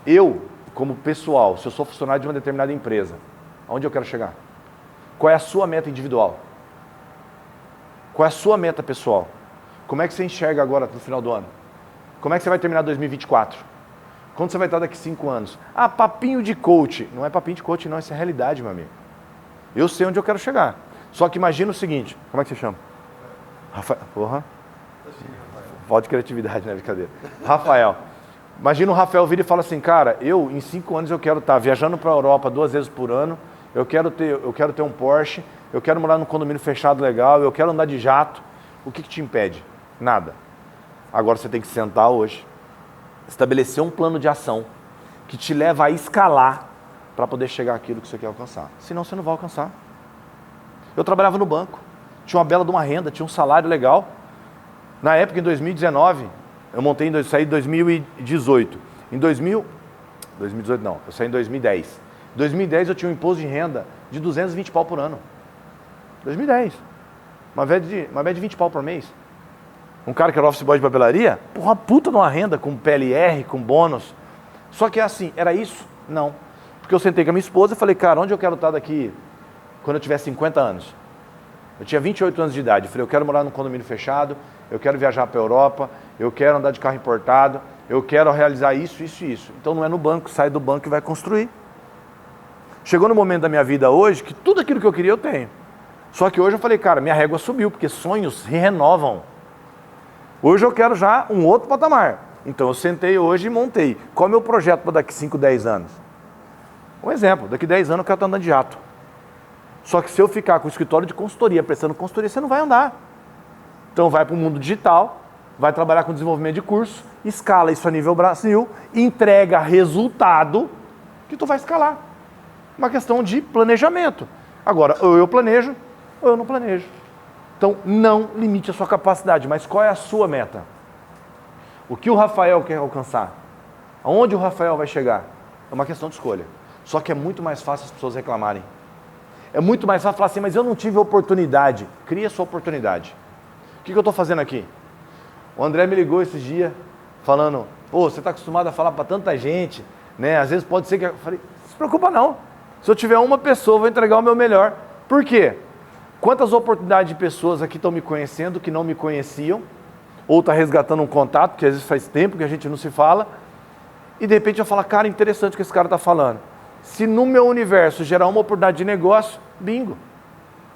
Speaker 2: Eu, como pessoal, se eu sou funcionário de uma determinada empresa, aonde eu quero chegar? Qual é a sua meta individual? Qual é a sua meta pessoal? Como é que você enxerga agora no final do ano? Como é que você vai terminar 2024? Quando você vai estar daqui 5 anos? Ah, papinho de coach. Não é papinho de coach não, isso é realidade, meu amigo. Eu sei onde eu quero chegar. Só que imagina o seguinte, como é que você chama? Rafael. Porra. Falta de criatividade, né, brincadeira. Rafael. Imagina o Rafael vir e fala assim, cara, eu em 5 anos eu quero estar viajando para a Europa 2 vezes por ano, eu quero ter um Porsche, eu quero morar num condomínio fechado legal, eu quero andar de jato. O que te impede? Nada. Agora você tem que sentar hoje, estabelecer um plano de ação que te leva a escalar para poder chegar àquilo que você quer alcançar. Senão você não vai alcançar. Eu trabalhava no banco, tinha uma bela de uma renda, tinha um salário legal. Na época, em 2019, eu saí em 2018. Em 2018 não, eu saí em 2010. Em 2010 eu tinha um imposto de renda de 220 pau por ano. 2010. Uma média de 20 pau por mês. Um cara que era office boy de papelaria, porra, uma puta de uma renda com PLR, com bônus. Só que é assim, era isso? Não. Porque eu sentei com a minha esposa e falei, cara, onde eu quero estar daqui quando eu tiver 50 anos? Eu tinha 28 anos de idade. Eu falei, eu quero morar num condomínio fechado, eu quero viajar para a Europa, eu quero andar de carro importado, eu quero realizar isso, isso e isso. Então não é no banco, sai do banco e vai construir. Chegou no momento da minha vida hoje que tudo aquilo que eu queria eu tenho. Só que hoje eu falei, cara, minha régua subiu, porque sonhos se renovam. Hoje eu quero já um outro patamar. Então eu sentei hoje e montei. Qual é o meu projeto para daqui 5, 10 anos? Um exemplo, daqui 10 anos eu quero estar andando de jato. Só que se eu ficar com o escritório de consultoria, prestando consultoria, você não vai andar. Então vai para o mundo digital, vai trabalhar com desenvolvimento de curso, escala isso a nível Brasil, entrega resultado que tu vai escalar. Uma questão de planejamento. Agora, ou eu planejo, ou eu não planejo. Então, não limite a sua capacidade, mas qual é a sua meta? O que o Rafael quer alcançar? Aonde o Rafael vai chegar? É uma questão de escolha. Só que é muito mais fácil as pessoas reclamarem. É muito mais fácil falar assim, mas eu não tive oportunidade. Cria a sua oportunidade. O que eu estou fazendo aqui? O André me ligou esses dias, falando, pô, você está acostumado a falar para tanta gente, né? Às vezes pode ser que... Eu falei, não se preocupa não. Se eu tiver uma pessoa, eu vou entregar o meu melhor. Por quê? Quantas oportunidades de pessoas aqui estão me conhecendo que não me conheciam, ou está resgatando um contato, que às vezes faz tempo que a gente não se fala, e de repente eu falo, cara, interessante o que esse cara está falando. Se no meu universo gerar uma oportunidade de negócio, bingo.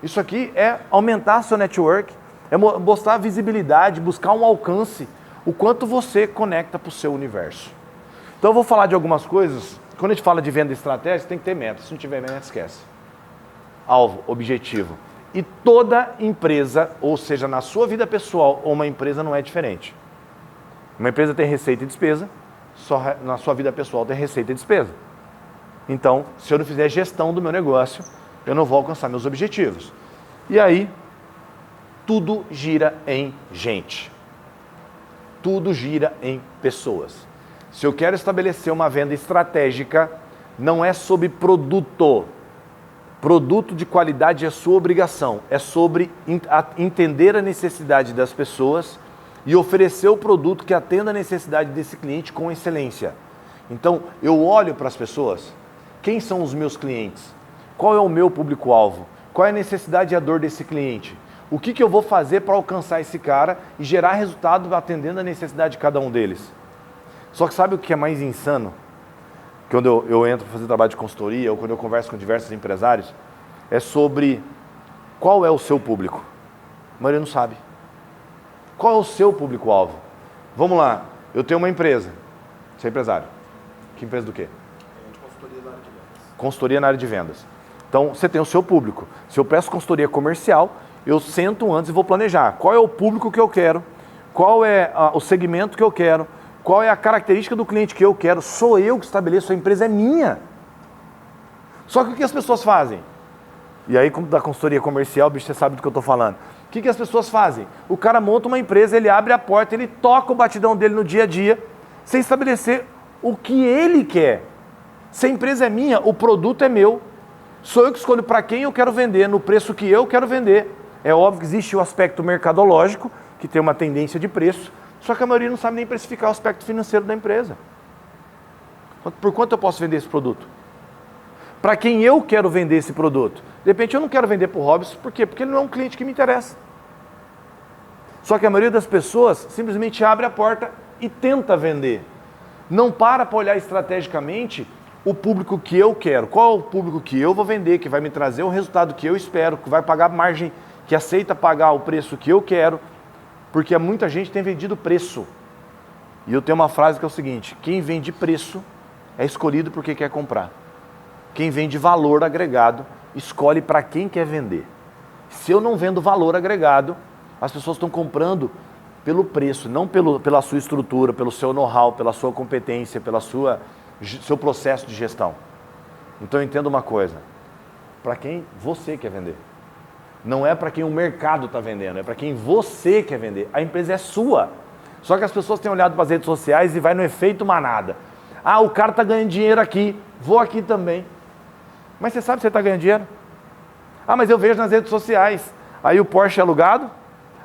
Speaker 2: Isso aqui é aumentar seu network, é mostrar a visibilidade, buscar um alcance, o quanto você conecta para o seu universo. Então eu vou falar de algumas coisas. Quando a gente fala de venda estratégica, tem que ter meta. Se não tiver meta, esquece. Alvo, objetivo. E toda empresa, ou seja, na sua vida pessoal ou uma empresa, não é diferente. Uma empresa tem receita e despesa, só na sua vida pessoal tem receita e despesa. Então, se eu não fizer gestão do meu negócio, eu não vou alcançar meus objetivos. E aí, tudo gira em gente. Tudo gira em pessoas. Se eu quero estabelecer uma venda estratégica, não é sobre produto. Produto de qualidade é sua obrigação. É sobre entender a necessidade das pessoas e oferecer o produto que atenda a necessidade desse cliente com excelência. Então, eu olho para as pessoas. Quem são os meus clientes? Qual é o meu público-alvo? Qual é a necessidade e a dor desse cliente? O que eu vou fazer para alcançar esse cara e gerar resultado atendendo a necessidade de cada um deles? Só que sabe o que é mais insano? Quando eu entro para fazer trabalho de consultoria ou quando eu converso com diversos empresários, é sobre qual é o seu público. A maioria não sabe. Qual é o seu público-alvo? Vamos lá, eu tenho uma empresa. Você é empresário. Que empresa do quê?
Speaker 3: Consultoria na área de vendas.
Speaker 2: Consultoria na área de vendas. Então, você tem o seu público. Se eu presto consultoria comercial, eu sento antes e vou planejar. Qual é o público que eu quero? Qual é o segmento que eu quero? Qual é a característica do cliente que eu quero? Sou eu que estabeleço, a empresa é minha. Só que o que as pessoas fazem? E aí, como da consultoria comercial, bicho, você sabe do que eu estou falando. O que as pessoas fazem? O cara monta uma empresa, ele abre a porta, ele toca o batidão dele no dia a dia, sem estabelecer o que ele quer. Se a empresa é minha, o produto é meu. Sou eu que escolho para quem eu quero vender, no preço que eu quero vender. É óbvio que existe o aspecto mercadológico, que tem uma tendência de preço, só que a maioria não sabe nem precificar o aspecto financeiro da empresa. Por quanto eu posso vender esse produto? Para quem eu quero vender esse produto? De repente eu não quero vender para o Robson, por quê? Porque ele não é um cliente que me interessa. Só que a maioria das pessoas simplesmente abre a porta e tenta vender. Não para olhar estrategicamente o público que eu quero. Qual é o público que eu vou vender, que vai me trazer o resultado que eu espero, que vai pagar margem, que aceita pagar o preço que eu quero. Porque muita gente tem vendido preço. E eu tenho uma frase que é o seguinte: quem vende preço é escolhido porque quer comprar. Quem vende valor agregado escolhe para quem quer vender. Se eu não vendo valor agregado, as pessoas estão comprando pelo preço, não pela sua estrutura, pelo seu know-how, pela sua competência, pelo seu processo de gestão. Então entenda uma coisa: para quem você quer vender. Não é para quem o mercado está vendendo, é para quem você quer vender. A empresa é sua. Só que as pessoas têm olhado para as redes sociais e vai no efeito manada. Ah, o cara está ganhando dinheiro aqui, vou aqui também. Mas você sabe se você está ganhando dinheiro? Ah, mas eu vejo nas redes sociais. Aí o Porsche é alugado,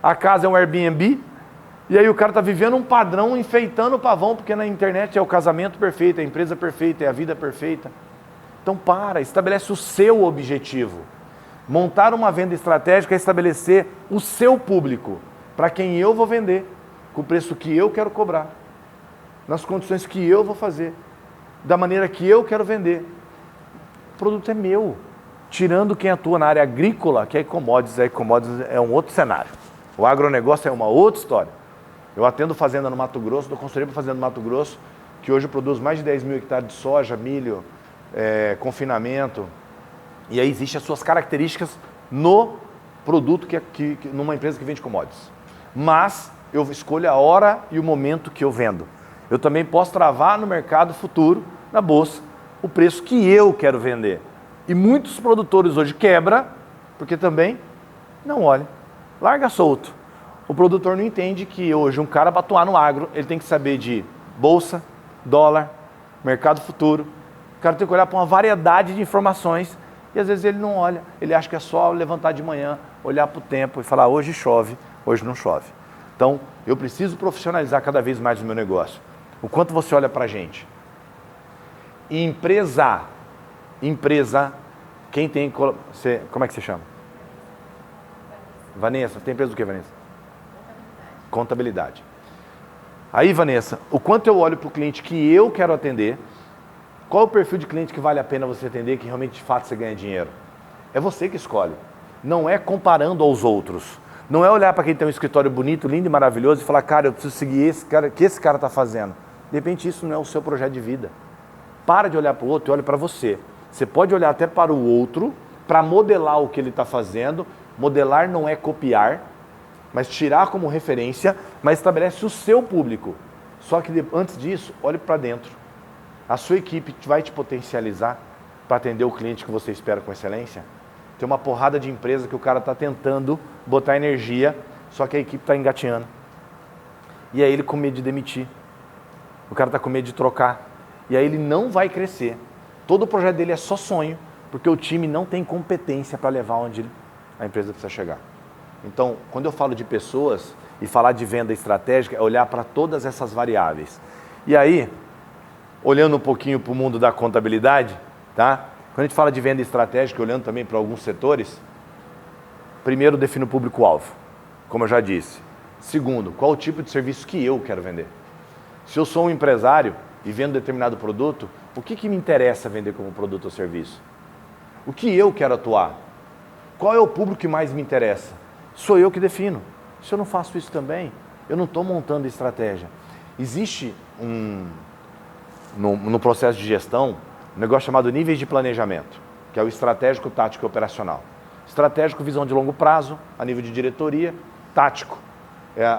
Speaker 2: a casa é um Airbnb, e aí o cara está vivendo um padrão, enfeitando o pavão, porque na internet é o casamento perfeito, é a empresa perfeita, é a vida perfeita. Então estabelece o seu objetivo. Montar uma venda estratégica é estabelecer o seu público, para quem eu vou vender, com o preço que eu quero cobrar, nas condições que eu vou fazer, da maneira que eu quero vender. O produto é meu, tirando quem atua na área agrícola, que é commodities é um outro cenário. O agronegócio é uma outra história. Eu atendo fazenda no Mato Grosso, dou consultoria para fazenda no Mato Grosso, que hoje produz mais de 10 mil hectares de soja, milho, confinamento. E aí existem as suas características no produto numa empresa que vende commodities. Mas eu escolho a hora e o momento que eu vendo. Eu também posso travar no mercado futuro, na bolsa, o preço que eu quero vender. E muitos produtores hoje quebram, porque também não olha. Larga solto. O produtor não entende que hoje um cara para atuar no agro, ele tem que saber de bolsa, dólar, mercado futuro, O cara tem que olhar para uma variedade de informações e às vezes ele não olha. Ele acha que é só levantar de manhã, olhar para o tempo e falar, hoje chove, hoje não chove. Então, eu preciso profissionalizar cada vez mais o meu negócio. O quanto você olha para a gente. Empresa, quem tem... como é que você chama? Vanessa, tem empresa do que, Vanessa? Contabilidade. Aí, Vanessa, o quanto eu olho para o cliente que eu quero atender, qual é o perfil de cliente que vale a pena você atender, que realmente de fato você ganha dinheiro? É você que escolhe. Não é comparando aos outros. Não é olhar para quem tem um escritório bonito, lindo e maravilhoso e falar, cara, eu preciso seguir esse cara, o que esse cara está fazendo. De repente isso não é o seu projeto de vida. Para de olhar para o outro e olhe para você. Você pode olhar até para o outro, para modelar o que ele está fazendo. Modelar não é copiar, mas tirar como referência, mas estabelece o seu público. Só que antes disso, olhe para dentro. A sua equipe vai te potencializar para atender o cliente que você espera com excelência? Tem uma porrada de empresa que o cara está tentando botar energia, só que a equipe está engateando. E aí ele com medo de demitir. O cara está com medo de trocar. E aí ele não vai crescer. Todo o projeto dele é só sonho, porque o time não tem competência para levar onde a empresa precisa chegar. Então, quando eu falo de pessoas e falar de venda estratégica, é olhar para todas essas variáveis. E aí, olhando um pouquinho para o mundo da contabilidade, tá? Quando a gente fala de venda estratégica, olhando também para alguns setores, primeiro, define o público-alvo, como eu já disse. Segundo, qual o tipo de serviço que eu quero vender? Se eu sou um empresário e vendo determinado produto, o que me interessa vender como produto ou serviço? O que eu quero atuar? Qual é o público que mais me interessa? Sou eu que defino. Se eu não faço isso também, eu não estou montando estratégia. Existe no processo de gestão, um negócio chamado níveis de planejamento, que é o estratégico, tático e operacional. Estratégico, visão de longo prazo, a nível de diretoria. Tático,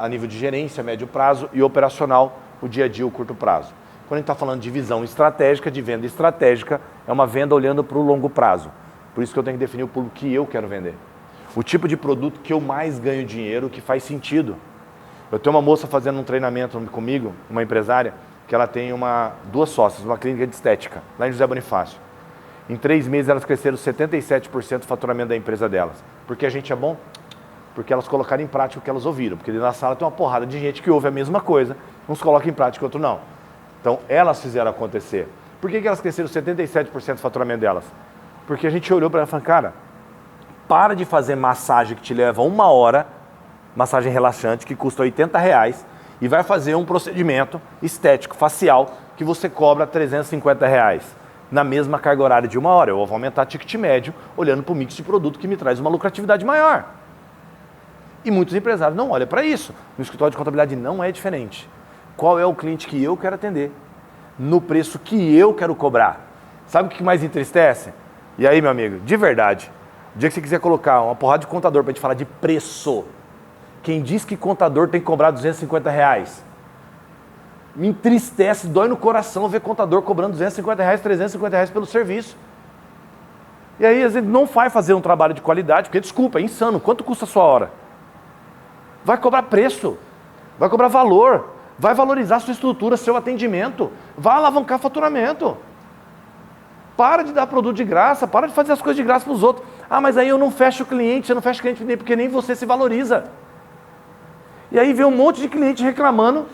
Speaker 2: a nível de gerência, médio prazo. E operacional, o dia a dia, o curto prazo. Quando a gente está falando de visão estratégica, de venda estratégica, é uma venda olhando para o longo prazo. Por isso que eu tenho que definir o público que eu quero vender. O tipo de produto que eu mais ganho dinheiro, que faz sentido. Eu tenho uma moça fazendo um treinamento comigo, uma empresária, que ela tem duas sócias, uma clínica de estética, lá em José Bonifácio. Em 3 meses elas cresceram 77% do faturamento da empresa delas. Porque a gente é bom? Porque elas colocaram em prática o que elas ouviram. Porque na sala tem uma porrada de gente que ouve a mesma coisa, uns colocam em prática e outros não. Então elas fizeram acontecer. Por que elas cresceram 77% do faturamento delas? Porque a gente olhou para ela e falou, cara, para de fazer massagem que te leva 1 hora, massagem relaxante, que custa R$80, e vai fazer um procedimento estético, facial, que você cobra R$350, na mesma carga horária de 1 hora. Eu vou aumentar ticket médio, olhando para o mix de produto que me traz uma lucratividade maior. E muitos empresários não olham para isso. No escritório de contabilidade não é diferente. Qual é o cliente que eu quero atender? No preço que eu quero cobrar. Sabe o que mais entristece? E aí, meu amigo, de verdade, o dia que você quiser colocar uma porrada de contador para a gente falar de preço, quem diz que contador tem que cobrar R$250? Me entristece, dói no coração ver contador cobrando R$250, R$350 pelo serviço. E aí, às vezes, não vai fazer um trabalho de qualidade, porque, desculpa, é insano. Quanto custa a sua hora? Vai cobrar preço, vai cobrar valor, vai valorizar sua estrutura, seu atendimento, vai alavancar faturamento. Para de dar produto de graça, para de fazer as coisas de graça para os outros. Ah, mas aí eu não fecho o cliente, você não fecha o cliente porque nem você se valoriza. E aí vem um monte de cliente reclamando,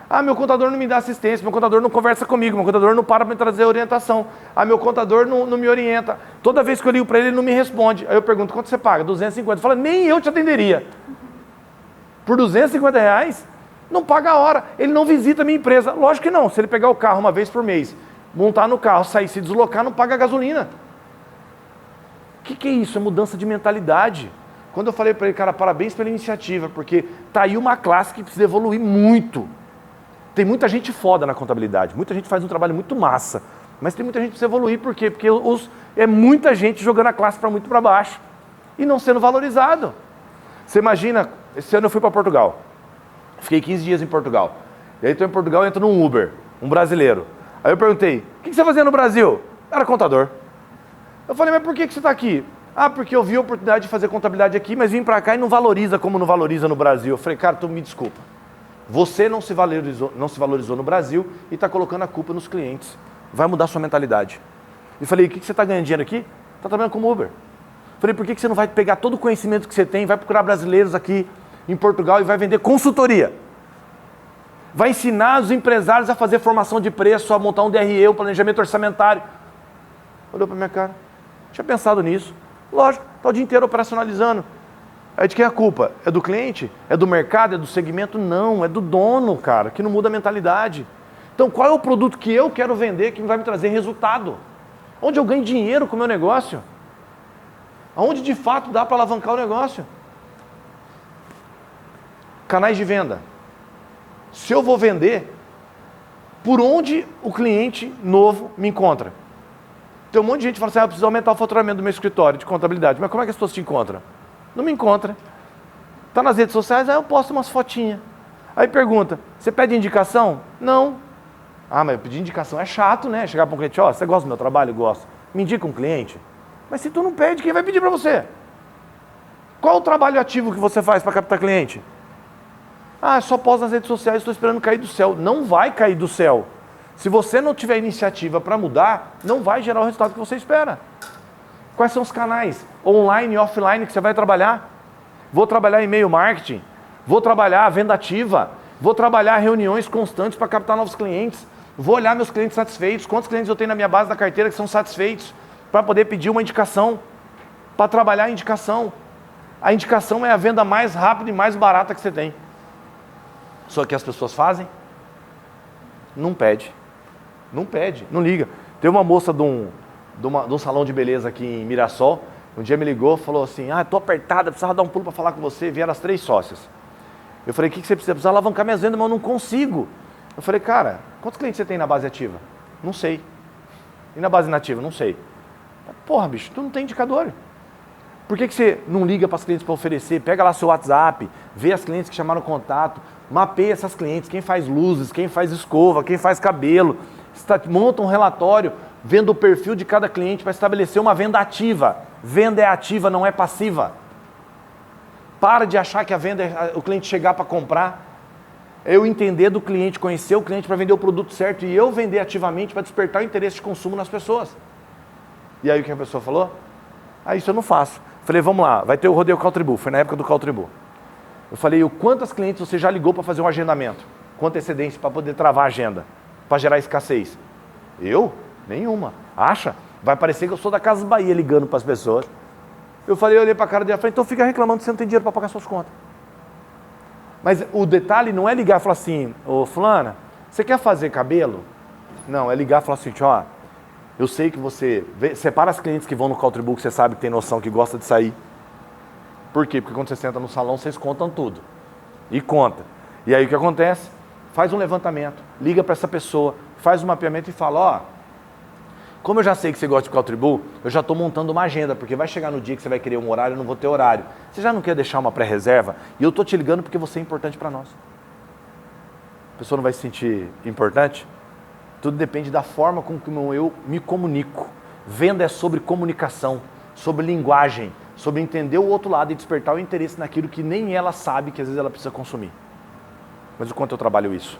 Speaker 2: ah, meu contador não me dá assistência, meu contador não conversa comigo, meu contador não para me trazer orientação, ah, meu contador não me orienta. Toda vez que eu ligo para ele não me responde. Aí eu pergunto, quanto você paga? 250. Fala, nem eu te atenderia. Por R$250, não paga a hora. Ele não visita a minha empresa. Lógico que não. Se ele pegar o carro uma vez por mês, montar no carro, sair, se deslocar, não paga a gasolina. O que é isso? É mudança de mentalidade. Quando eu falei para ele, cara, parabéns pela iniciativa, porque tá aí uma classe que precisa evoluir muito. Tem muita gente foda na contabilidade. Muita gente faz um trabalho muito massa. Mas tem muita gente que precisa evoluir. Por quê? Porque é muita gente jogando a classe para muito para baixo. E não sendo valorizado. Você imagina, esse ano eu fui para Portugal. Fiquei 15 dias em Portugal. E aí estou em Portugal e entro num Uber, um brasileiro. Aí eu perguntei, o que você fazia no Brasil? Era contador. Eu falei, mas por que você está aqui? Ah, porque eu vi a oportunidade de fazer contabilidade aqui, mas vim para cá e não valoriza como não valoriza no Brasil. Eu falei, cara, tu me desculpa. Você não se valorizou no Brasil e está colocando a culpa nos clientes. Vai mudar sua mentalidade. E falei, o que você está ganhando dinheiro aqui? Está trabalhando como Uber. Falei, por que você não vai pegar todo o conhecimento que você tem, vai procurar brasileiros aqui em Portugal e vai vender consultoria? Vai ensinar os empresários a fazer formação de preço, a montar um DRE, um planejamento orçamentário. Olhou para minha cara. Tinha pensado nisso. Lógico, está o dia inteiro operacionalizando. Aí de quem é a culpa? É do cliente? É do mercado? É do segmento? Não, é do dono, cara, que não muda a mentalidade. Então qual é o produto que eu quero vender que vai me trazer resultado? Onde eu ganho dinheiro com o meu negócio? Aonde de fato dá para alavancar o negócio? Canais de venda. Se eu vou vender, por onde o cliente novo me encontra? Tem um monte de gente que fala assim, eu preciso aumentar o faturamento do meu escritório de contabilidade. Mas como é que as pessoas te encontram? Não me encontra. Está nas redes sociais, aí eu posto umas fotinhas. Aí pergunta, você pede indicação? Não. Ah, mas eu pedir indicação é chato, né? Chegar para um cliente, ó, você gosta do meu trabalho? Gosto. Me indica um cliente? Mas se tu não pede, quem vai pedir para você? Qual o trabalho ativo que você faz para captar cliente? Ah, só posto nas redes sociais, estou esperando cair do céu. Não vai cair do céu. Se você não tiver iniciativa para mudar, não vai gerar o resultado que você espera. Quais são os canais online e offline que você vai trabalhar? Vou trabalhar e-mail marketing, vou trabalhar venda ativa, vou trabalhar reuniões constantes para captar novos clientes, vou olhar meus clientes satisfeitos, quantos clientes eu tenho na minha base da carteira que são satisfeitos, para poder pedir uma indicação, para trabalhar a indicação. A indicação é a venda mais rápida e mais barata que você tem. Só que as pessoas fazem? Não pede. Não pede, não liga. Tem uma moça de um salão de beleza aqui em Mirassol, um dia me ligou e falou assim, estou apertada, precisava dar um pulo para falar com você. Vieram as 3 sócias. Eu falei, o que você precisa? Precisa alavancar minhas vendas, mas eu não consigo. Eu falei, cara, quantos clientes você tem na base ativa? Não sei. E na base inativa? Não sei. Porra, bicho, tu não tem indicador. Por que você não liga para as clientes para oferecer? Pega lá seu WhatsApp, vê as clientes que chamaram contato, mapeia essas clientes, quem faz luzes, quem faz escova, quem faz cabelo, monta um relatório, vendo o perfil de cada cliente para estabelecer uma venda ativa. Venda é ativa, não é passiva. Para de achar que a venda é o cliente chegar para comprar. É eu entender do cliente, conhecer o cliente para vender o produto certo e eu vender ativamente para despertar o interesse de consumo nas pessoas. E aí o que a pessoa falou? Isso eu não faço. Falei, vamos lá, vai ter o rodeio Caltribu, foi na época do Caltribu. Eu falei, quantas clientes você já ligou para fazer um agendamento? Com antecedência para poder travar a agenda, para gerar escassez? Eu? Nenhuma. Acha? Vai parecer que eu sou da Casas Bahia ligando para as pessoas. Eu falei, eu olhei para a cara dele e falei, então fica reclamando que você não tem dinheiro para pagar suas contas. Mas o detalhe não é ligar e falar assim, ô fulana, você quer fazer cabelo? Não, é ligar e falar assim, ó, eu sei que você separa as clientes que vão no Caltribu, que você sabe que tem noção, que gosta de sair. Por quê? Porque quando você senta no salão, vocês contam tudo. E conta. E aí o que acontece? Faz um levantamento, liga para essa pessoa, faz um mapeamento e fala, ó, como eu já sei que você gosta de Caltribu, eu já estou montando uma agenda, porque vai chegar no dia que você vai querer um horário, eu não vou ter horário. Você já não quer deixar uma pré-reserva? E eu estou te ligando porque você é importante para nós. A pessoa não vai se sentir importante? Tudo depende da forma com que eu me comunico. Venda é sobre comunicação, sobre linguagem, sobre entender o outro lado e despertar o interesse naquilo que nem ela sabe que às vezes ela precisa consumir. Mas o quanto eu trabalho isso?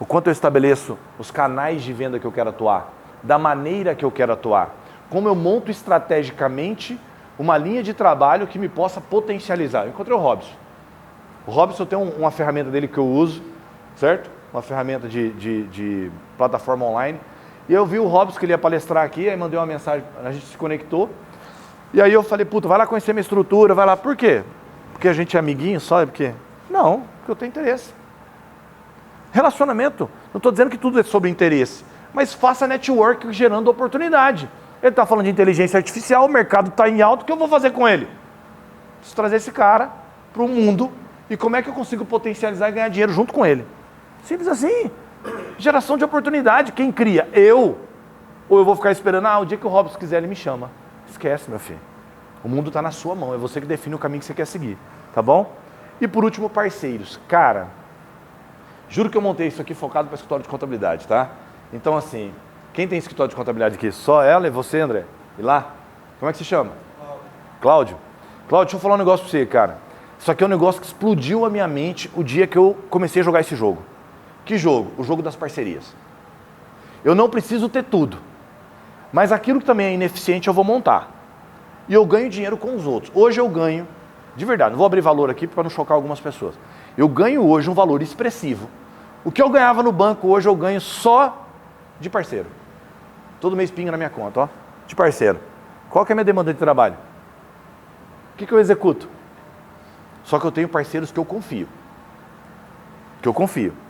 Speaker 2: O quanto eu estabeleço os canais de venda que eu quero atuar? Da maneira que eu quero atuar? Como eu monto estrategicamente uma linha de trabalho que me possa potencializar? Eu encontrei o Robson. O Robson tem uma ferramenta dele que eu uso, certo? Uma ferramenta de plataforma online. E eu vi o Robson que ele ia palestrar aqui, aí mandei uma mensagem, a gente se conectou. E aí eu falei, puta, vai lá conhecer minha estrutura, vai lá. Por quê? Porque a gente é amiguinho só? Porque? Não, porque eu tenho interesse. Relacionamento, não estou dizendo que tudo é sobre interesse, mas faça network gerando oportunidade. Ele está falando de inteligência artificial, o mercado está em alta, o que eu vou fazer com ele? Preciso trazer esse cara para o mundo e como é que eu consigo potencializar e ganhar dinheiro junto com ele? Simples assim. Geração de oportunidade. Quem cria? Eu? Ou eu vou ficar esperando, o dia que o Robson quiser ele me chama. Esquece, meu filho. O mundo está na sua mão, é você que define o caminho que você quer seguir, tá bom? E por último, parceiros. Cara, juro que eu montei isso aqui focado para escritório de contabilidade, tá? Então assim, quem tem escritório de contabilidade aqui? Só ela e você, André? E lá? Como é que se chama? Cláudio. Cláudio, deixa eu falar um negócio para você, cara. Isso aqui é um negócio que explodiu a minha mente o dia que eu comecei a jogar esse jogo. Que jogo? O jogo das parcerias. Eu não preciso ter tudo. Mas aquilo que também é ineficiente eu vou montar. E eu ganho dinheiro com os outros. Hoje eu ganho, de verdade, não vou abrir valor aqui para não chocar algumas pessoas. Eu ganho hoje um valor expressivo. O que eu ganhava no banco hoje eu ganho só de parceiro. Todo mês pinga na minha conta, ó, de parceiro. Qual que é a minha demanda de trabalho? O que eu executo? Só que eu tenho parceiros que eu confio.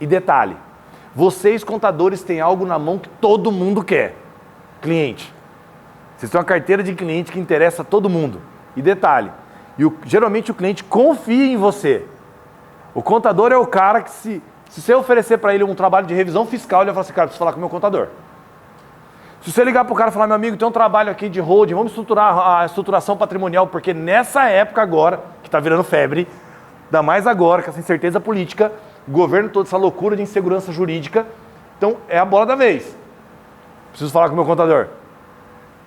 Speaker 2: E detalhe, vocês contadores têm algo na mão que todo mundo quer. Cliente. Vocês têm uma carteira de cliente que interessa a todo mundo. E detalhe, geralmente o cliente confia em você. O contador é o cara que se você oferecer para ele um trabalho de revisão fiscal, ele vai falar assim, cara, preciso falar com o meu contador. Se você ligar para o cara e falar, meu amigo, tem um trabalho aqui de holding, vamos estruturar a estruturação patrimonial, porque nessa época agora, que está virando febre, ainda mais agora, com essa incerteza política, o governo toda essa loucura de insegurança jurídica, então é a bola da vez. Preciso falar com o meu contador.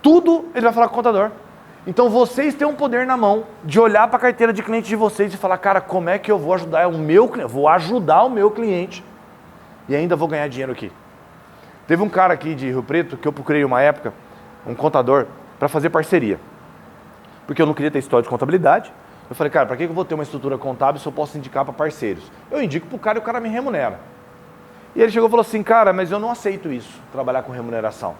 Speaker 2: Tudo ele vai falar com o contador. Então vocês têm um poder na mão de olhar para a carteira de cliente de vocês e falar, cara, como é que eu vou ajudar o meu cliente? Vou ajudar o meu cliente e ainda vou ganhar dinheiro aqui. Teve um cara aqui de Rio Preto que eu procurei uma época, um contador, para fazer parceria. Porque eu não queria ter história de contabilidade. Eu falei, cara, para que eu vou ter uma estrutura contábil se eu posso indicar para parceiros? Eu indico para o cara e o cara me remunera. E ele chegou e falou assim, cara, mas eu não aceito isso, trabalhar com remuneração.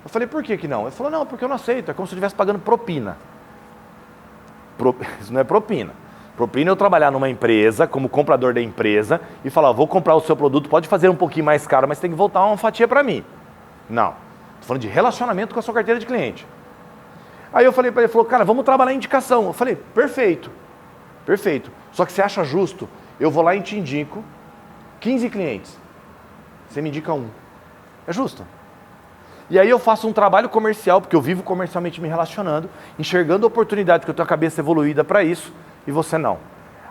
Speaker 2: Eu falei, por que não? Ele falou, não, porque eu não aceito, é como se eu estivesse pagando propina. Isso não é propina. Propina é eu trabalhar numa empresa, como comprador da empresa, e falar, vou comprar o seu produto, pode fazer um pouquinho mais caro, mas tem que voltar uma fatia para mim. Não. Estou falando de relacionamento com a sua carteira de cliente. Aí eu falei para ele, ele falou, cara, vamos trabalhar em indicação. Eu falei, perfeito, perfeito. Só que você acha justo, eu vou lá e te indico 15 clientes. Você me indica um. É justo. E aí eu faço um trabalho comercial, porque eu vivo comercialmente me relacionando, enxergando oportunidades, que eu tenho a cabeça evoluída para isso, e você não.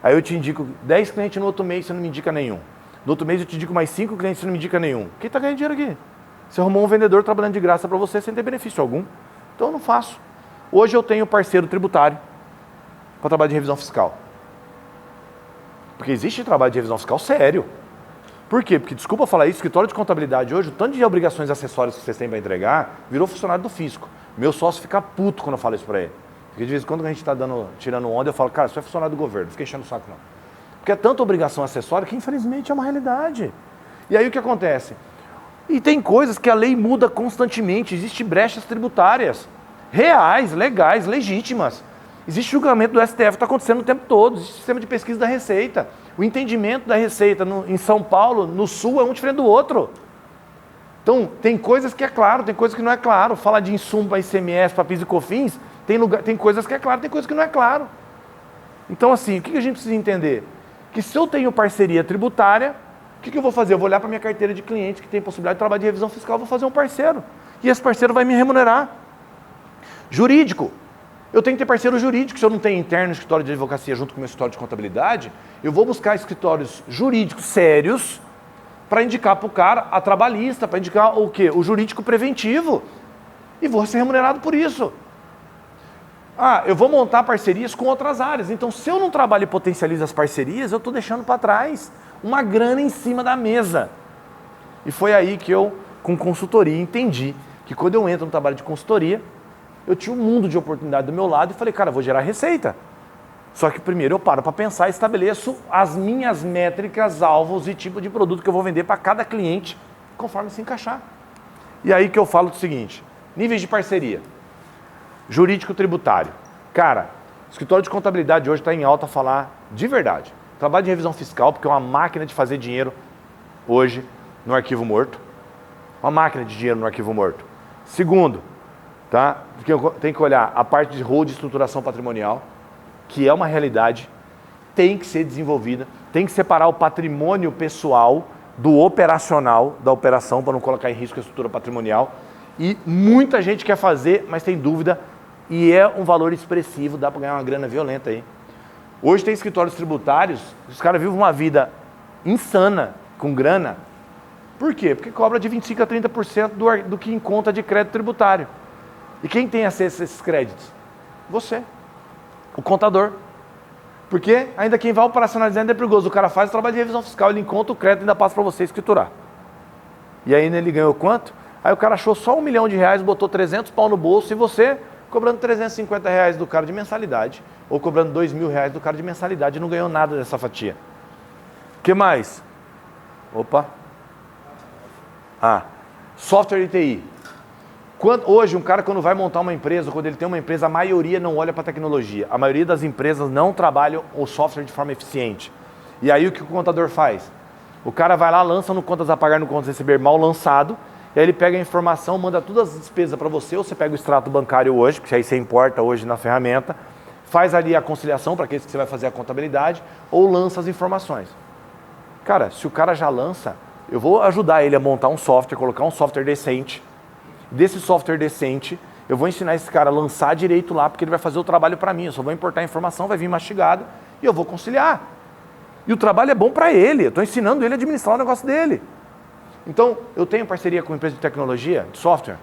Speaker 2: Aí eu te indico 10 clientes no outro mês, você não me indica nenhum. No outro mês eu te indico mais 5 clientes, você não me indica nenhum. Quem está ganhando dinheiro aqui? Você arrumou um vendedor trabalhando de graça para você sem ter benefício algum. Então eu não faço. Hoje eu tenho parceiro tributário para trabalho de revisão fiscal. Porque existe trabalho de revisão fiscal sério. Por quê? Porque, desculpa falar isso, escritório de contabilidade hoje, o tanto de obrigações acessórias que vocês têm para entregar, virou funcionário do fisco. Meu sócio fica puto quando eu falo isso para ele. Porque de vez em quando a gente está tirando onda, eu falo, cara, isso é funcionário do governo, não fica enchendo o saco não. Porque é tanta obrigação acessória que infelizmente é uma realidade. E aí o que acontece? E tem coisas que a lei muda constantemente, existem brechas tributárias, reais, legais, legítimas. Existe julgamento do STF, está acontecendo o tempo todo, existe sistema de pesquisa da Receita. O entendimento da Receita em São Paulo, no Sul, é um diferente do outro. Então, tem coisas que é claro, tem coisas que não é claro. Falar de insumo para ICMS, para PIS e COFINS, tem coisas que é claro, tem coisas que não é claro. Então, assim, o que a gente precisa entender? Que se eu tenho parceria tributária, o que eu vou fazer? Eu vou olhar para a minha carteira de clientes que tem possibilidade de trabalho de revisão fiscal, vou fazer um parceiro. E esse parceiro vai me remunerar. Jurídico. Eu tenho que ter parceiro jurídico. Se eu não tenho interno escritório de advocacia junto com o meu escritório de contabilidade, eu vou buscar escritórios jurídicos sérios para indicar para o cara a trabalhista, para indicar o quê? O jurídico preventivo. E vou ser remunerado por isso. Ah, eu vou montar parcerias com outras áreas. Então, se eu não trabalho e potencializo as parcerias, eu estou deixando para trás uma grana em cima da mesa. E foi aí que eu, com consultoria, entendi que quando eu entro no trabalho de consultoria, eu tinha um mundo de oportunidade do meu lado e falei, cara, eu vou gerar receita. Só que primeiro eu paro para pensar e estabeleço as minhas métricas, alvos e tipo de produto que eu vou vender para cada cliente, conforme se encaixar. E aí que eu falo do seguinte, níveis de parceria. Jurídico tributário. Cara, o escritório de contabilidade hoje está em alta falar de verdade. Trabalho de revisão fiscal, porque é uma máquina de fazer dinheiro hoje no arquivo morto. Uma máquina de dinheiro no arquivo morto. Segundo, tá? Porque tem que olhar a parte de hold e estruturação patrimonial, que é uma realidade, tem que ser desenvolvida, tem que separar o patrimônio pessoal do operacional da operação, para não colocar em risco a estrutura patrimonial. E muita gente quer fazer, mas tem dúvida, e é um valor expressivo, dá para ganhar uma grana violenta aí. Hoje tem escritórios tributários, os caras vivem uma vida insana com grana. Por quê? Porque cobra de 25% a 30% do que em conta de crédito tributário. E quem tem acesso a esses créditos? Você, o contador. Porque ainda quem vai operacionalizar ainda é perigoso. O cara faz o trabalho de revisão fiscal, ele encontra o crédito e ainda passa para você escriturar. E aí ele ganhou quanto? Aí o cara achou só R$1 milhão, botou 300 pau no bolso e você cobrando R$350 do cara de mensalidade ou cobrando R$2.000 do cara de mensalidade e não ganhou nada dessa fatia. O que mais? Opa. Software de TI. Hoje, um cara quando vai montar uma empresa, quando ele tem uma empresa, a maioria não olha para a tecnologia. A maioria das empresas não trabalham o software de forma eficiente. E aí o que o contador faz? O cara vai lá, lança no contas a pagar, no contas a receber mal lançado, e aí ele pega a informação, manda todas as despesas para você, ou você pega o extrato bancário hoje, que aí você importa hoje na ferramenta, faz ali a conciliação para aqueles que você vai fazer a contabilidade, ou lança as informações. Cara, se o cara já lança, eu vou ajudar ele a montar um software, colocar um software decente. Desse software decente, eu vou ensinar esse cara a lançar direito lá, porque ele vai fazer o trabalho para mim. Eu só vou importar a informação, vai vir mastigado e eu vou conciliar. E o trabalho é bom para ele, eu estou ensinando ele a administrar o negócio dele. Então, eu tenho parceria com uma empresa de tecnologia, de software,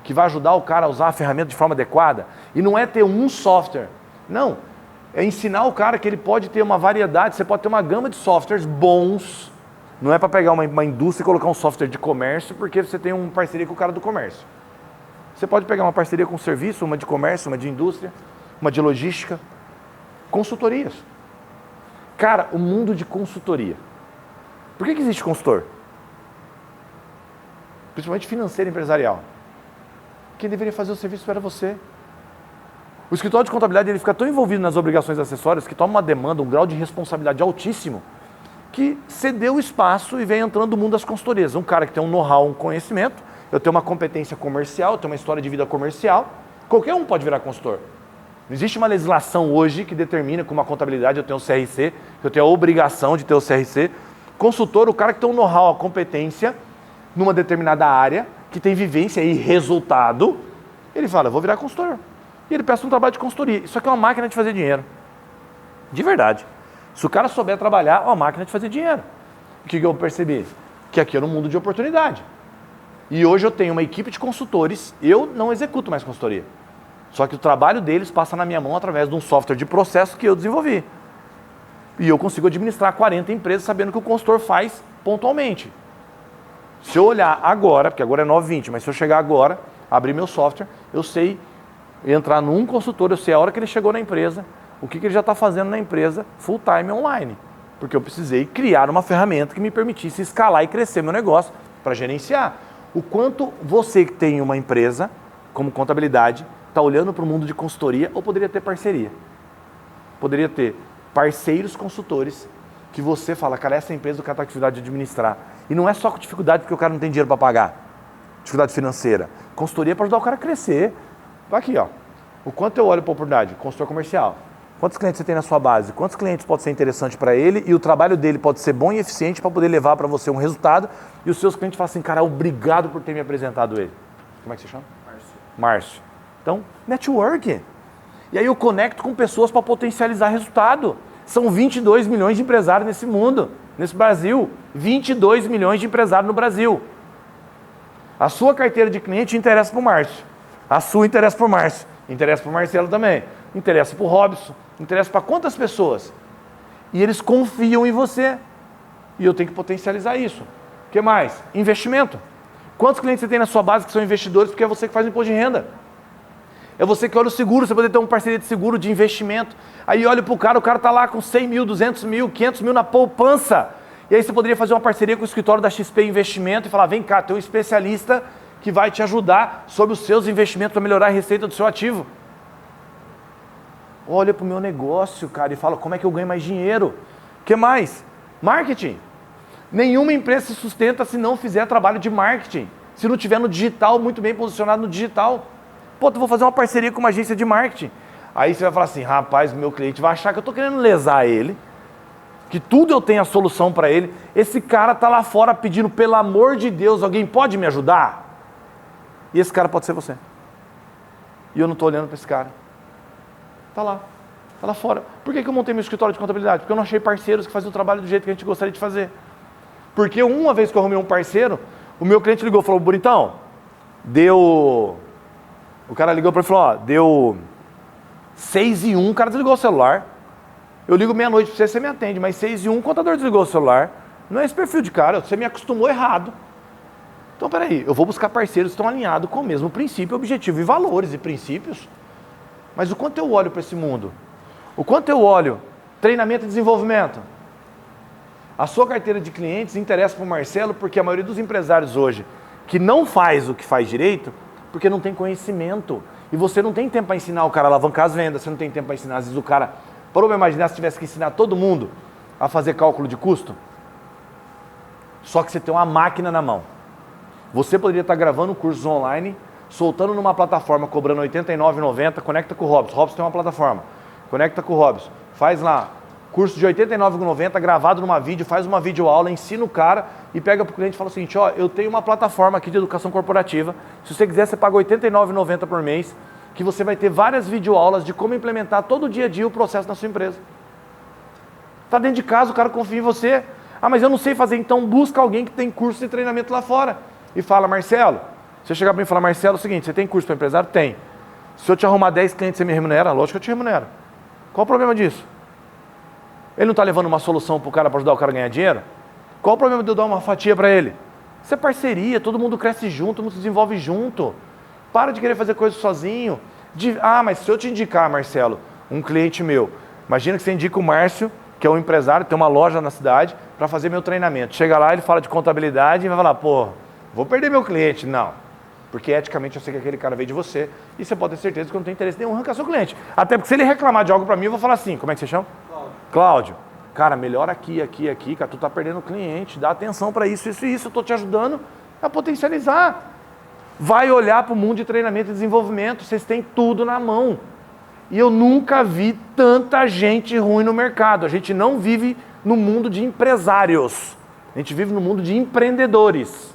Speaker 2: que vai ajudar o cara a usar a ferramenta de forma adequada. E não é ter um software, não. É ensinar o cara que ele pode ter uma variedade, você pode ter uma gama de softwares bons. Não é para pegar uma indústria e colocar um software de comércio porque você tem uma parceria com o cara do comércio. Você pode pegar uma parceria com um serviço, uma de comércio, uma de indústria, uma de logística, consultorias. Cara, o mundo de consultoria. Por que existe consultor? Principalmente financeiro e empresarial. Quem deveria fazer o serviço era você. O escritório de contabilidade ele fica tão envolvido nas obrigações acessórias que toma uma demanda, um grau de responsabilidade altíssimo, que cedeu o espaço e vem entrando no mundo das consultorias. Um cara que tem um know-how, um conhecimento, eu tenho uma competência comercial, eu tenho uma história de vida comercial, qualquer um pode virar consultor. Não existe uma legislação hoje que determina com uma contabilidade eu tenho o CRC, que eu tenho a obrigação de ter o CRC. Consultor, o cara que tem um know-how, a competência numa determinada área, que tem vivência e resultado, ele fala, eu vou virar consultor. E ele peça um trabalho de consultoria. Isso aqui é uma máquina de fazer dinheiro. De verdade. Se o cara souber trabalhar, é uma máquina de fazer dinheiro. O que eu percebi? Que aqui é um mundo de oportunidade. E hoje eu tenho uma equipe de consultores, eu não executo mais consultoria. Só que o trabalho deles passa na minha mão através de um software de processo que eu desenvolvi. E eu consigo administrar 40 empresas sabendo que o consultor faz pontualmente. Se eu olhar agora, porque agora é 9h20, mas se eu chegar agora, abrir meu software, eu sei entrar num consultor, eu sei a hora que ele chegou na empresa, o que ele já está fazendo na empresa full time online. Porque eu precisei criar uma ferramenta que me permitisse escalar e crescer meu negócio para gerenciar. O quanto você que tem uma empresa, como contabilidade, está olhando para o mundo de consultoria ou poderia ter parceria. Poderia ter parceiros consultores que você fala, cara, essa empresa o cara está com dificuldade de administrar. E não é só com dificuldade porque o cara não tem dinheiro para pagar. Dificuldade financeira. Consultoria para ajudar o cara a crescer. Tá aqui, ó. O quanto eu olho para a oportunidade? Consultor comercial. Quantos clientes você tem na sua base? Quantos clientes pode ser interessante para ele e o trabalho dele pode ser bom e eficiente para poder levar para você um resultado e os seus clientes falam assim, cara, obrigado por ter me apresentado ele. Como é que você chama? Márcio. Então, network. E aí eu conecto com pessoas para potencializar resultado. São 22 milhões de empresários nesse mundo, nesse Brasil. 22 milhões de empresários no Brasil. A sua carteira de cliente interessa para o Márcio. A sua interessa para o Márcio. Interessa para o Marcelo também. Interessa para o Robson. Interessa para quantas pessoas? E eles confiam em você. E eu tenho que potencializar isso. O que mais? Investimento. Quantos clientes você tem na sua base que são investidores porque é você que faz o imposto de renda? É você que olha o seguro, você pode ter uma parceria de seguro, de investimento. Aí olha para o cara está lá com 100 mil, 200 mil, 500 mil na poupança. E aí você poderia fazer uma parceria com o escritório da XP Investimento e falar, vem cá, tem um especialista que vai te ajudar sobre os seus investimentos para melhorar a receita do seu ativo. Olha para o meu negócio, cara, e fala, como é que eu ganho mais dinheiro? O que mais? Marketing. Nenhuma empresa se sustenta se não fizer trabalho de marketing. Se não tiver no digital, muito bem posicionado no digital. Pô, eu vou fazer uma parceria com uma agência de marketing. Aí você vai falar assim, rapaz, meu cliente vai achar que eu estou querendo lesar ele, que tudo eu tenho a solução para ele. Esse cara está lá fora pedindo, pelo amor de Deus, alguém pode me ajudar? E esse cara pode ser você. E eu não estou olhando para esse cara. Está lá fora. Por que eu montei meu escritório de contabilidade? Porque eu não achei parceiros que faziam o trabalho do jeito que a gente gostaria de fazer. Porque uma vez que eu arrumei um parceiro, o meu cliente ligou e falou, bonitão, deu... O cara ligou para ele e falou, ó, deu 6h01, o cara desligou o celular. Eu ligo meia-noite para você me atende, mas 6h01 o contador desligou o celular. Não é esse perfil de cara, você me acostumou errado. Então, peraí, eu vou buscar parceiros que estão alinhados com o mesmo princípio, objetivo e valores e princípios. Mas o quanto eu olho para esse mundo? O quanto eu olho treinamento e desenvolvimento? A sua carteira de clientes interessa para o Marcelo porque a maioria dos empresários hoje que não faz o que faz direito, porque não tem conhecimento. E você não tem tempo para ensinar o cara a alavancar as vendas, você não tem tempo para ensinar, às vezes o cara... Parou para imaginar se tivesse que ensinar todo mundo a fazer cálculo de custo? Só que você tem uma máquina na mão. Você poderia estar gravando cursos online, soltando numa plataforma, cobrando R$ 89,90, conecta com o Robson. Robson tem uma plataforma. Conecta com o Robson. Faz lá, curso de R$ 89,90, gravado numa vídeo, faz uma videoaula, ensina o cara e pega para o cliente e fala o seguinte, ó, eu tenho uma plataforma aqui de educação corporativa, se você quiser você paga R$ 89,90 por mês, que você vai ter várias videoaulas de como implementar todo dia a dia o processo na sua empresa. Está dentro de casa, o cara confia em você. Ah, mas eu não sei fazer, então busca alguém que tem curso de treinamento lá fora. E fala, Marcelo, você chegar para mim e falar, Marcelo, é o seguinte, você tem curso para empresário? Tem. Se eu te arrumar 10 clientes, você me remunera? Lógico que eu te remunero. Qual o problema disso? Ele não está levando uma solução para o cara, para ajudar o cara a ganhar dinheiro? Qual o problema de eu dar uma fatia para ele? Isso é parceria, todo mundo cresce junto, todo mundo se desenvolve junto. Para de querer fazer coisa sozinho. Mas se eu te indicar, Marcelo, um cliente meu, imagina que você indica o Márcio, que é um empresário, tem uma loja na cidade, para fazer meu treinamento. Chega lá, ele fala de contabilidade e vai falar, pô, vou perder meu cliente. Não, porque eticamente eu sei que aquele cara veio de você e você pode ter certeza que eu não tenho interesse nenhum em arrancar seu cliente. Até porque se ele reclamar de algo para mim, eu vou falar assim, como é que você chama? Cláudio. Cara, melhora aqui, cara, tu tá perdendo o cliente, dá atenção para isso, eu tô te ajudando a potencializar. Vai olhar para o mundo de treinamento e desenvolvimento, vocês têm tudo na mão. E eu nunca vi tanta gente ruim no mercado. A gente não vive no mundo de empresários, a gente vive no mundo de empreendedores.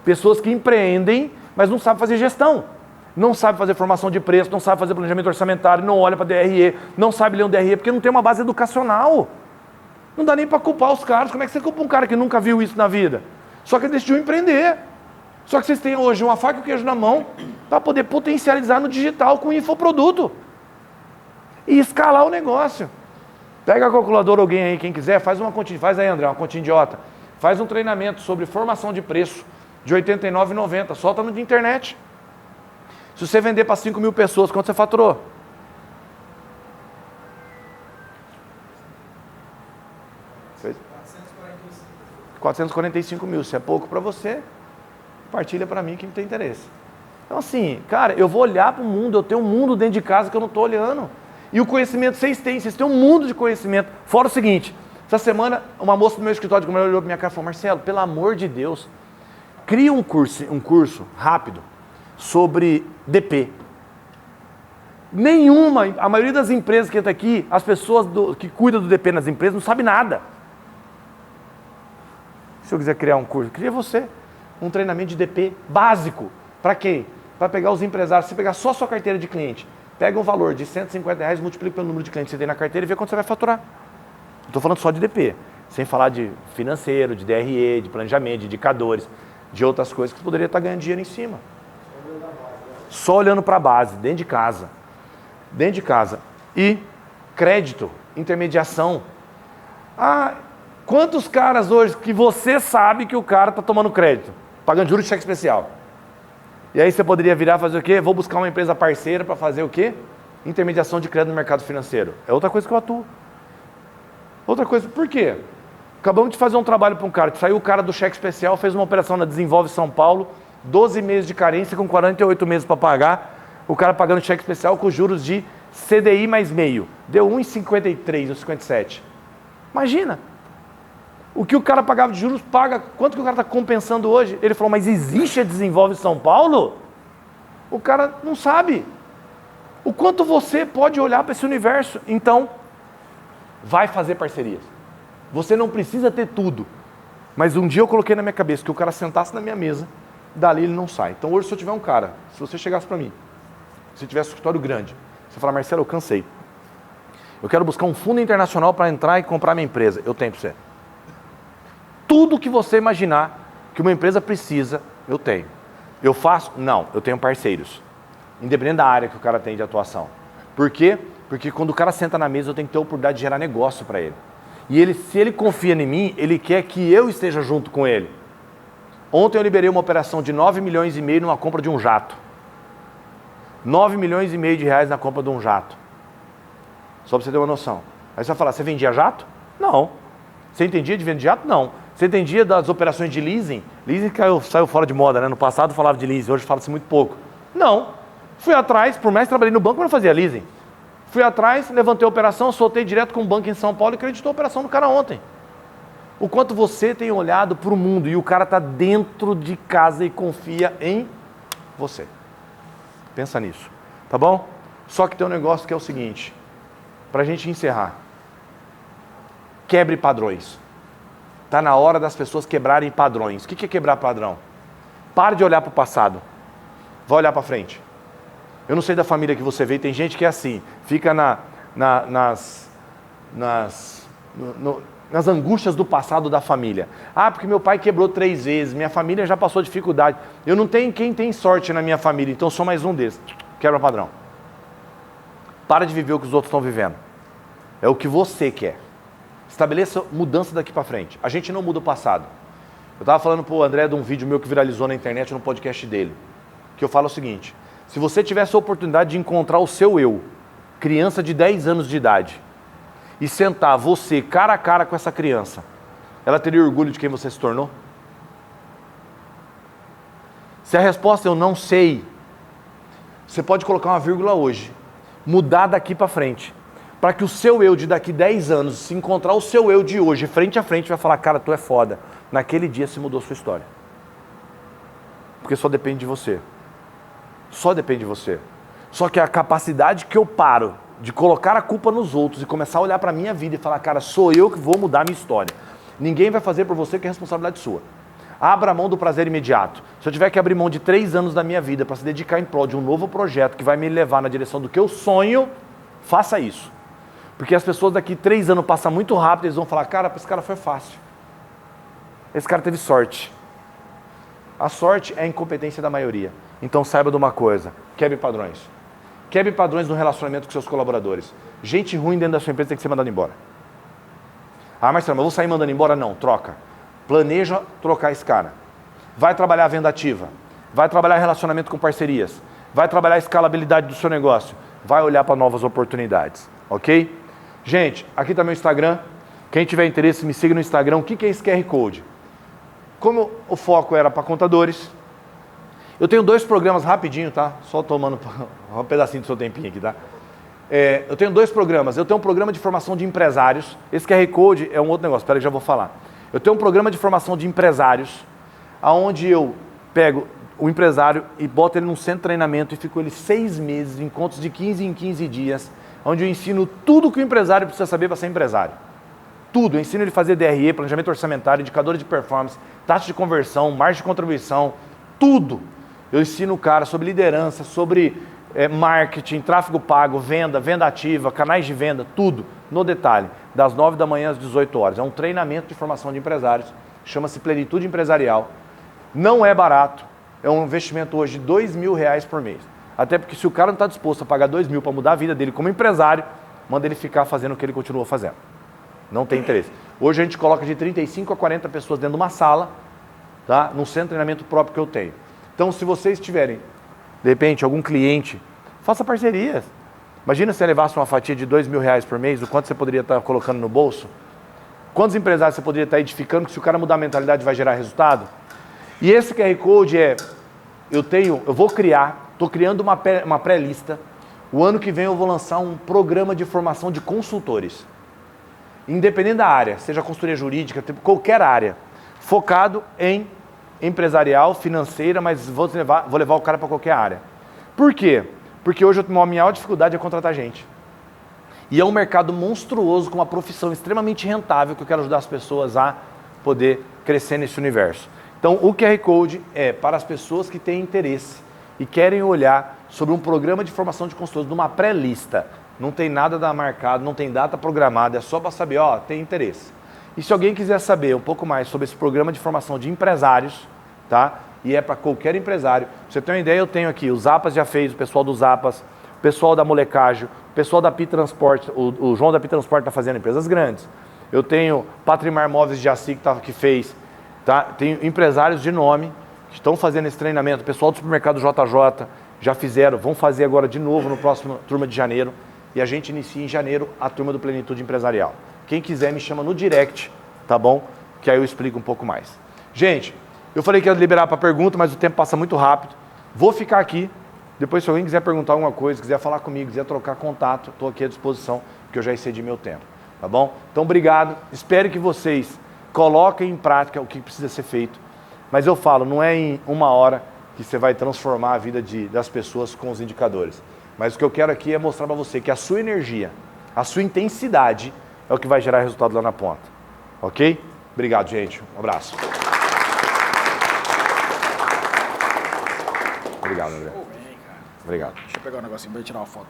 Speaker 2: Pessoas que empreendem, mas não sabem fazer gestão. Não sabem fazer formação de preço, não sabem fazer planejamento orçamentário, não olha para DRE, não sabe ler um DRE, porque não tem uma base educacional. Não dá nem para culpar os caras. Como é que você culpa um cara que nunca viu isso na vida? Só que ele decidiu empreender. Só que vocês têm hoje uma faca e o queijo na mão para poder potencializar no digital com infoproduto. E escalar o negócio. Pega a calculadora, alguém aí, quem quiser, faz uma continha, faz aí, André, uma continha idiota. Faz um treinamento sobre formação de preço de R$ 89,90, solta no de internet. Se você vender para 5 mil pessoas, quanto você faturou? Fez? 445 mil. Se é pouco para você, partilha para mim que não tem interesse. Então assim, cara, eu vou olhar para o mundo, eu tenho um mundo dentro de casa que eu não estou olhando. E o conhecimento vocês têm um mundo de conhecimento. Fora o seguinte, essa semana uma moça do meu escritório olhou para minha cara e falou, Marcelo, pelo amor de Deus, cria um curso rápido sobre DP. A maioria das empresas que entra aqui, as pessoas que cuidam do DP nas empresas não sabem nada. Se eu quiser criar um curso, cria você. Um treinamento de DP básico. Para quê? Para pegar os empresários, você pegar só a sua carteira de cliente. Pega um valor de R$150, multiplica pelo número de clientes que você tem na carteira e vê quanto você vai faturar. Estou falando só de DP, sem falar de financeiro, de DRE, de planejamento, de indicadores, de outras coisas que você poderia estar ganhando dinheiro em cima. Só olhando para a base, dentro de casa. Dentro de casa. E crédito, intermediação. Quantos caras hoje que você sabe que o cara está tomando crédito? Pagando juros de cheque especial. E aí você poderia virar e fazer o quê? Vou buscar uma empresa parceira para fazer o quê? Intermediação de crédito no mercado financeiro. É outra coisa que eu atuo. Outra coisa, por quê? Acabamos de fazer um trabalho para um cara, que saiu o cara do cheque especial, fez uma operação na Desenvolve São Paulo, 12 meses de carência com 48 meses para pagar, o cara pagando cheque especial com juros de CDI mais meio. Deu 1,53, 1,57. Imagina. O que o cara pagava de juros, paga. Quanto que o cara está compensando hoje? Ele falou, mas existe a Desenvolve São Paulo? O cara não sabe. O quanto você pode olhar para esse universo. Então, vai fazer parcerias. Você não precisa ter tudo. Mas um dia eu coloquei na minha cabeça que o cara sentasse na minha mesa, dali ele não sai. Então hoje se eu tiver um cara, se você chegasse para mim, se tivesse um escritório grande, você falar, Marcelo, eu cansei. Eu quero buscar um fundo internacional para entrar e comprar minha empresa. Eu tenho para você. Tudo que você imaginar que uma empresa precisa, eu tenho. Eu faço? Não, eu tenho parceiros. Independente da área que o cara tem de atuação. Por quê? Porque quando o cara senta na mesa, eu tenho que ter a oportunidade de gerar negócio para ele. E se ele confia em mim, ele quer que eu esteja junto com ele. Ontem eu liberei uma operação de 9 milhões e meio numa compra de um jato. 9 milhões e meio de reais na compra de um jato. Só para você ter uma noção. Aí você vai falar, você vendia jato? Não. Você entendia de vender jato? Não. Você entendia das operações de leasing? Leasing saiu fora de moda, né? No passado falava de leasing, hoje fala-se muito pouco. Não. Fui atrás, por mais que trabalhei no banco, mas não fazia leasing. Fui atrás, levantei a operação, soltei direto com um banco em São Paulo e acreditou a operação do cara ontem. O quanto você tem olhado para o mundo e o cara está dentro de casa e confia em você. Pensa nisso, tá bom? Só que tem um negócio que é o seguinte, para a gente encerrar. Quebre padrões. Está na hora das pessoas quebrarem padrões. O que é quebrar padrão? Pare de olhar para o passado. Vai olhar para frente. Eu não sei da família que você vê, tem gente que é assim, fica nas angústias do passado da família. Ah, porque meu pai quebrou 3 vezes, minha família já passou dificuldade. Eu não tenho quem tem sorte na minha família, então sou mais um deles. Quebra padrão. Para de viver o que os outros estão vivendo. É o que você quer. Estabeleça mudança daqui para frente. A gente não muda o passado. Eu estava falando para o André de um vídeo meu que viralizou na internet, no podcast dele, que eu falo o seguinte, se você tivesse a oportunidade de encontrar o seu eu, criança de 10 anos de idade, e sentar você cara a cara com essa criança, ela teria orgulho de quem você se tornou? Se a resposta é eu não sei, você pode colocar uma vírgula hoje, mudar daqui para frente, para que o seu eu de daqui 10 anos, se encontrar o seu eu de hoje, frente a frente, vai falar, cara, tu é foda. Naquele dia se mudou sua história. Porque só depende de você. Só depende de você. Só que a capacidade que eu paro de colocar a culpa nos outros e começar a olhar para a minha vida e falar, cara, sou eu que vou mudar a minha história. Ninguém vai fazer por você que é responsabilidade sua. Abra mão do prazer imediato. Se eu tiver que abrir mão de 3 anos da minha vida para se dedicar em prol de um novo projeto que vai me levar na direção do que eu sonho, faça isso. Porque as pessoas daqui 3 anos passam muito rápido e eles vão falar, cara, esse cara foi fácil. Esse cara teve sorte. A sorte é a incompetência da maioria. Então saiba de uma coisa, quebre padrões. Quebre padrões no relacionamento com seus colaboradores. Gente ruim dentro da sua empresa tem que ser mandada embora. Ah, Marcelo, mas eu vou sair mandando embora? Não, troca. Planeja trocar esse cara. Vai trabalhar a venda ativa. Vai trabalhar relacionamento com parcerias. Vai trabalhar a escalabilidade do seu negócio. Vai olhar para novas oportunidades. Ok? Gente, aqui está meu Instagram. Quem tiver interesse, me siga no Instagram. O que é esse QR Code? Como o foco era para contadores, eu tenho 2 programas rapidinho, tá? Só tomando um pedacinho do seu tempinho aqui, tá? Eu tenho 2 programas. Eu tenho um programa de formação de empresários. Esse QR Code é um outro negócio, espera que já vou falar. Eu tenho um programa de formação de empresários, onde eu pego o empresário e boto ele num centro de treinamento e fico ele 6 meses, encontros de 15 em 15 dias, onde eu ensino tudo que o empresário precisa saber para ser empresário. Tudo. Eu ensino ele a fazer DRE, planejamento orçamentário, indicadores de performance, taxa de conversão, margem de contribuição, tudo. Eu ensino o cara sobre liderança, sobre marketing, tráfego pago, venda ativa, canais de venda, tudo no detalhe, das 9 da manhã às 18 horas. É um treinamento de formação de empresários, chama-se Plenitude Empresarial. Não é barato, é um investimento hoje de R$2.000 por mês. Até porque se o cara não está disposto a pagar R$2.000 para mudar a vida dele como empresário, manda ele ficar fazendo o que ele continua fazendo. Não tem interesse. Hoje a gente coloca de 35 a 40 pessoas dentro de uma sala, tá? Num centro de treinamento próprio que eu tenho. Então, se vocês tiverem, de repente, algum cliente, faça parcerias. Imagina se você levasse uma fatia de R$2.000 por mês, o quanto você poderia estar colocando no bolso? Quantos empresários você poderia estar edificando que se o cara mudar a mentalidade vai gerar resultado? E esse QR Code eu vou criar, estou criando uma pré-lista. O ano que vem eu vou lançar um programa de formação de consultores. Independente da área, seja consultoria jurídica, qualquer área, focado em empresarial, financeira, mas vou levar o cara para qualquer área. Por quê? Porque hoje a minha maior dificuldade é contratar gente. E é um mercado monstruoso, com uma profissão extremamente rentável, que eu quero ajudar as pessoas a poder crescer nesse universo. Então, o QR Code é para as pessoas que têm interesse e querem olhar sobre um programa de formação de consultores, numa pré-lista. Não tem nada marcado, não tem data programada, é só para saber, tem interesse. E se alguém quiser saber um pouco mais sobre esse programa de formação de empresários, tá? E é para qualquer empresário. Pra você ter uma ideia, eu tenho aqui, o Zapas já fez, o pessoal do Zapas, o pessoal da Molecagem, o pessoal da Pi Transporte, o João da Pi Transporte está fazendo empresas grandes. Eu tenho Patrimar Móveis de Jaci que fez Tá? Tem empresários de nome que estão fazendo esse treinamento. O pessoal do supermercado JJ já fizeram, vão fazer agora de novo no próximo turma de janeiro. E a gente inicia em janeiro a turma do Plenitude Empresarial. Quem quiser me chama no direct, tá bom? Que aí eu explico um pouco mais. Gente, eu falei que ia liberar para pergunta, mas o tempo passa muito rápido. Vou ficar aqui. Depois, se alguém quiser perguntar alguma coisa, quiser falar comigo, quiser trocar contato, estou aqui à disposição, porque eu já excedi meu tempo. Tá bom? Então, obrigado. Espero que vocês coloquem em prática o que precisa ser feito. Mas eu falo, não é em uma hora que você vai transformar a vida das pessoas com os indicadores. Mas o que eu quero aqui é mostrar para você que a sua energia, a sua intensidade é o que vai gerar resultado lá na ponta. Ok? Obrigado, gente. Um abraço. Obrigado, André.
Speaker 3: Pô, bem, cara.
Speaker 2: Obrigado.
Speaker 3: Deixa eu pegar um negocinho pra eu tirar uma foto.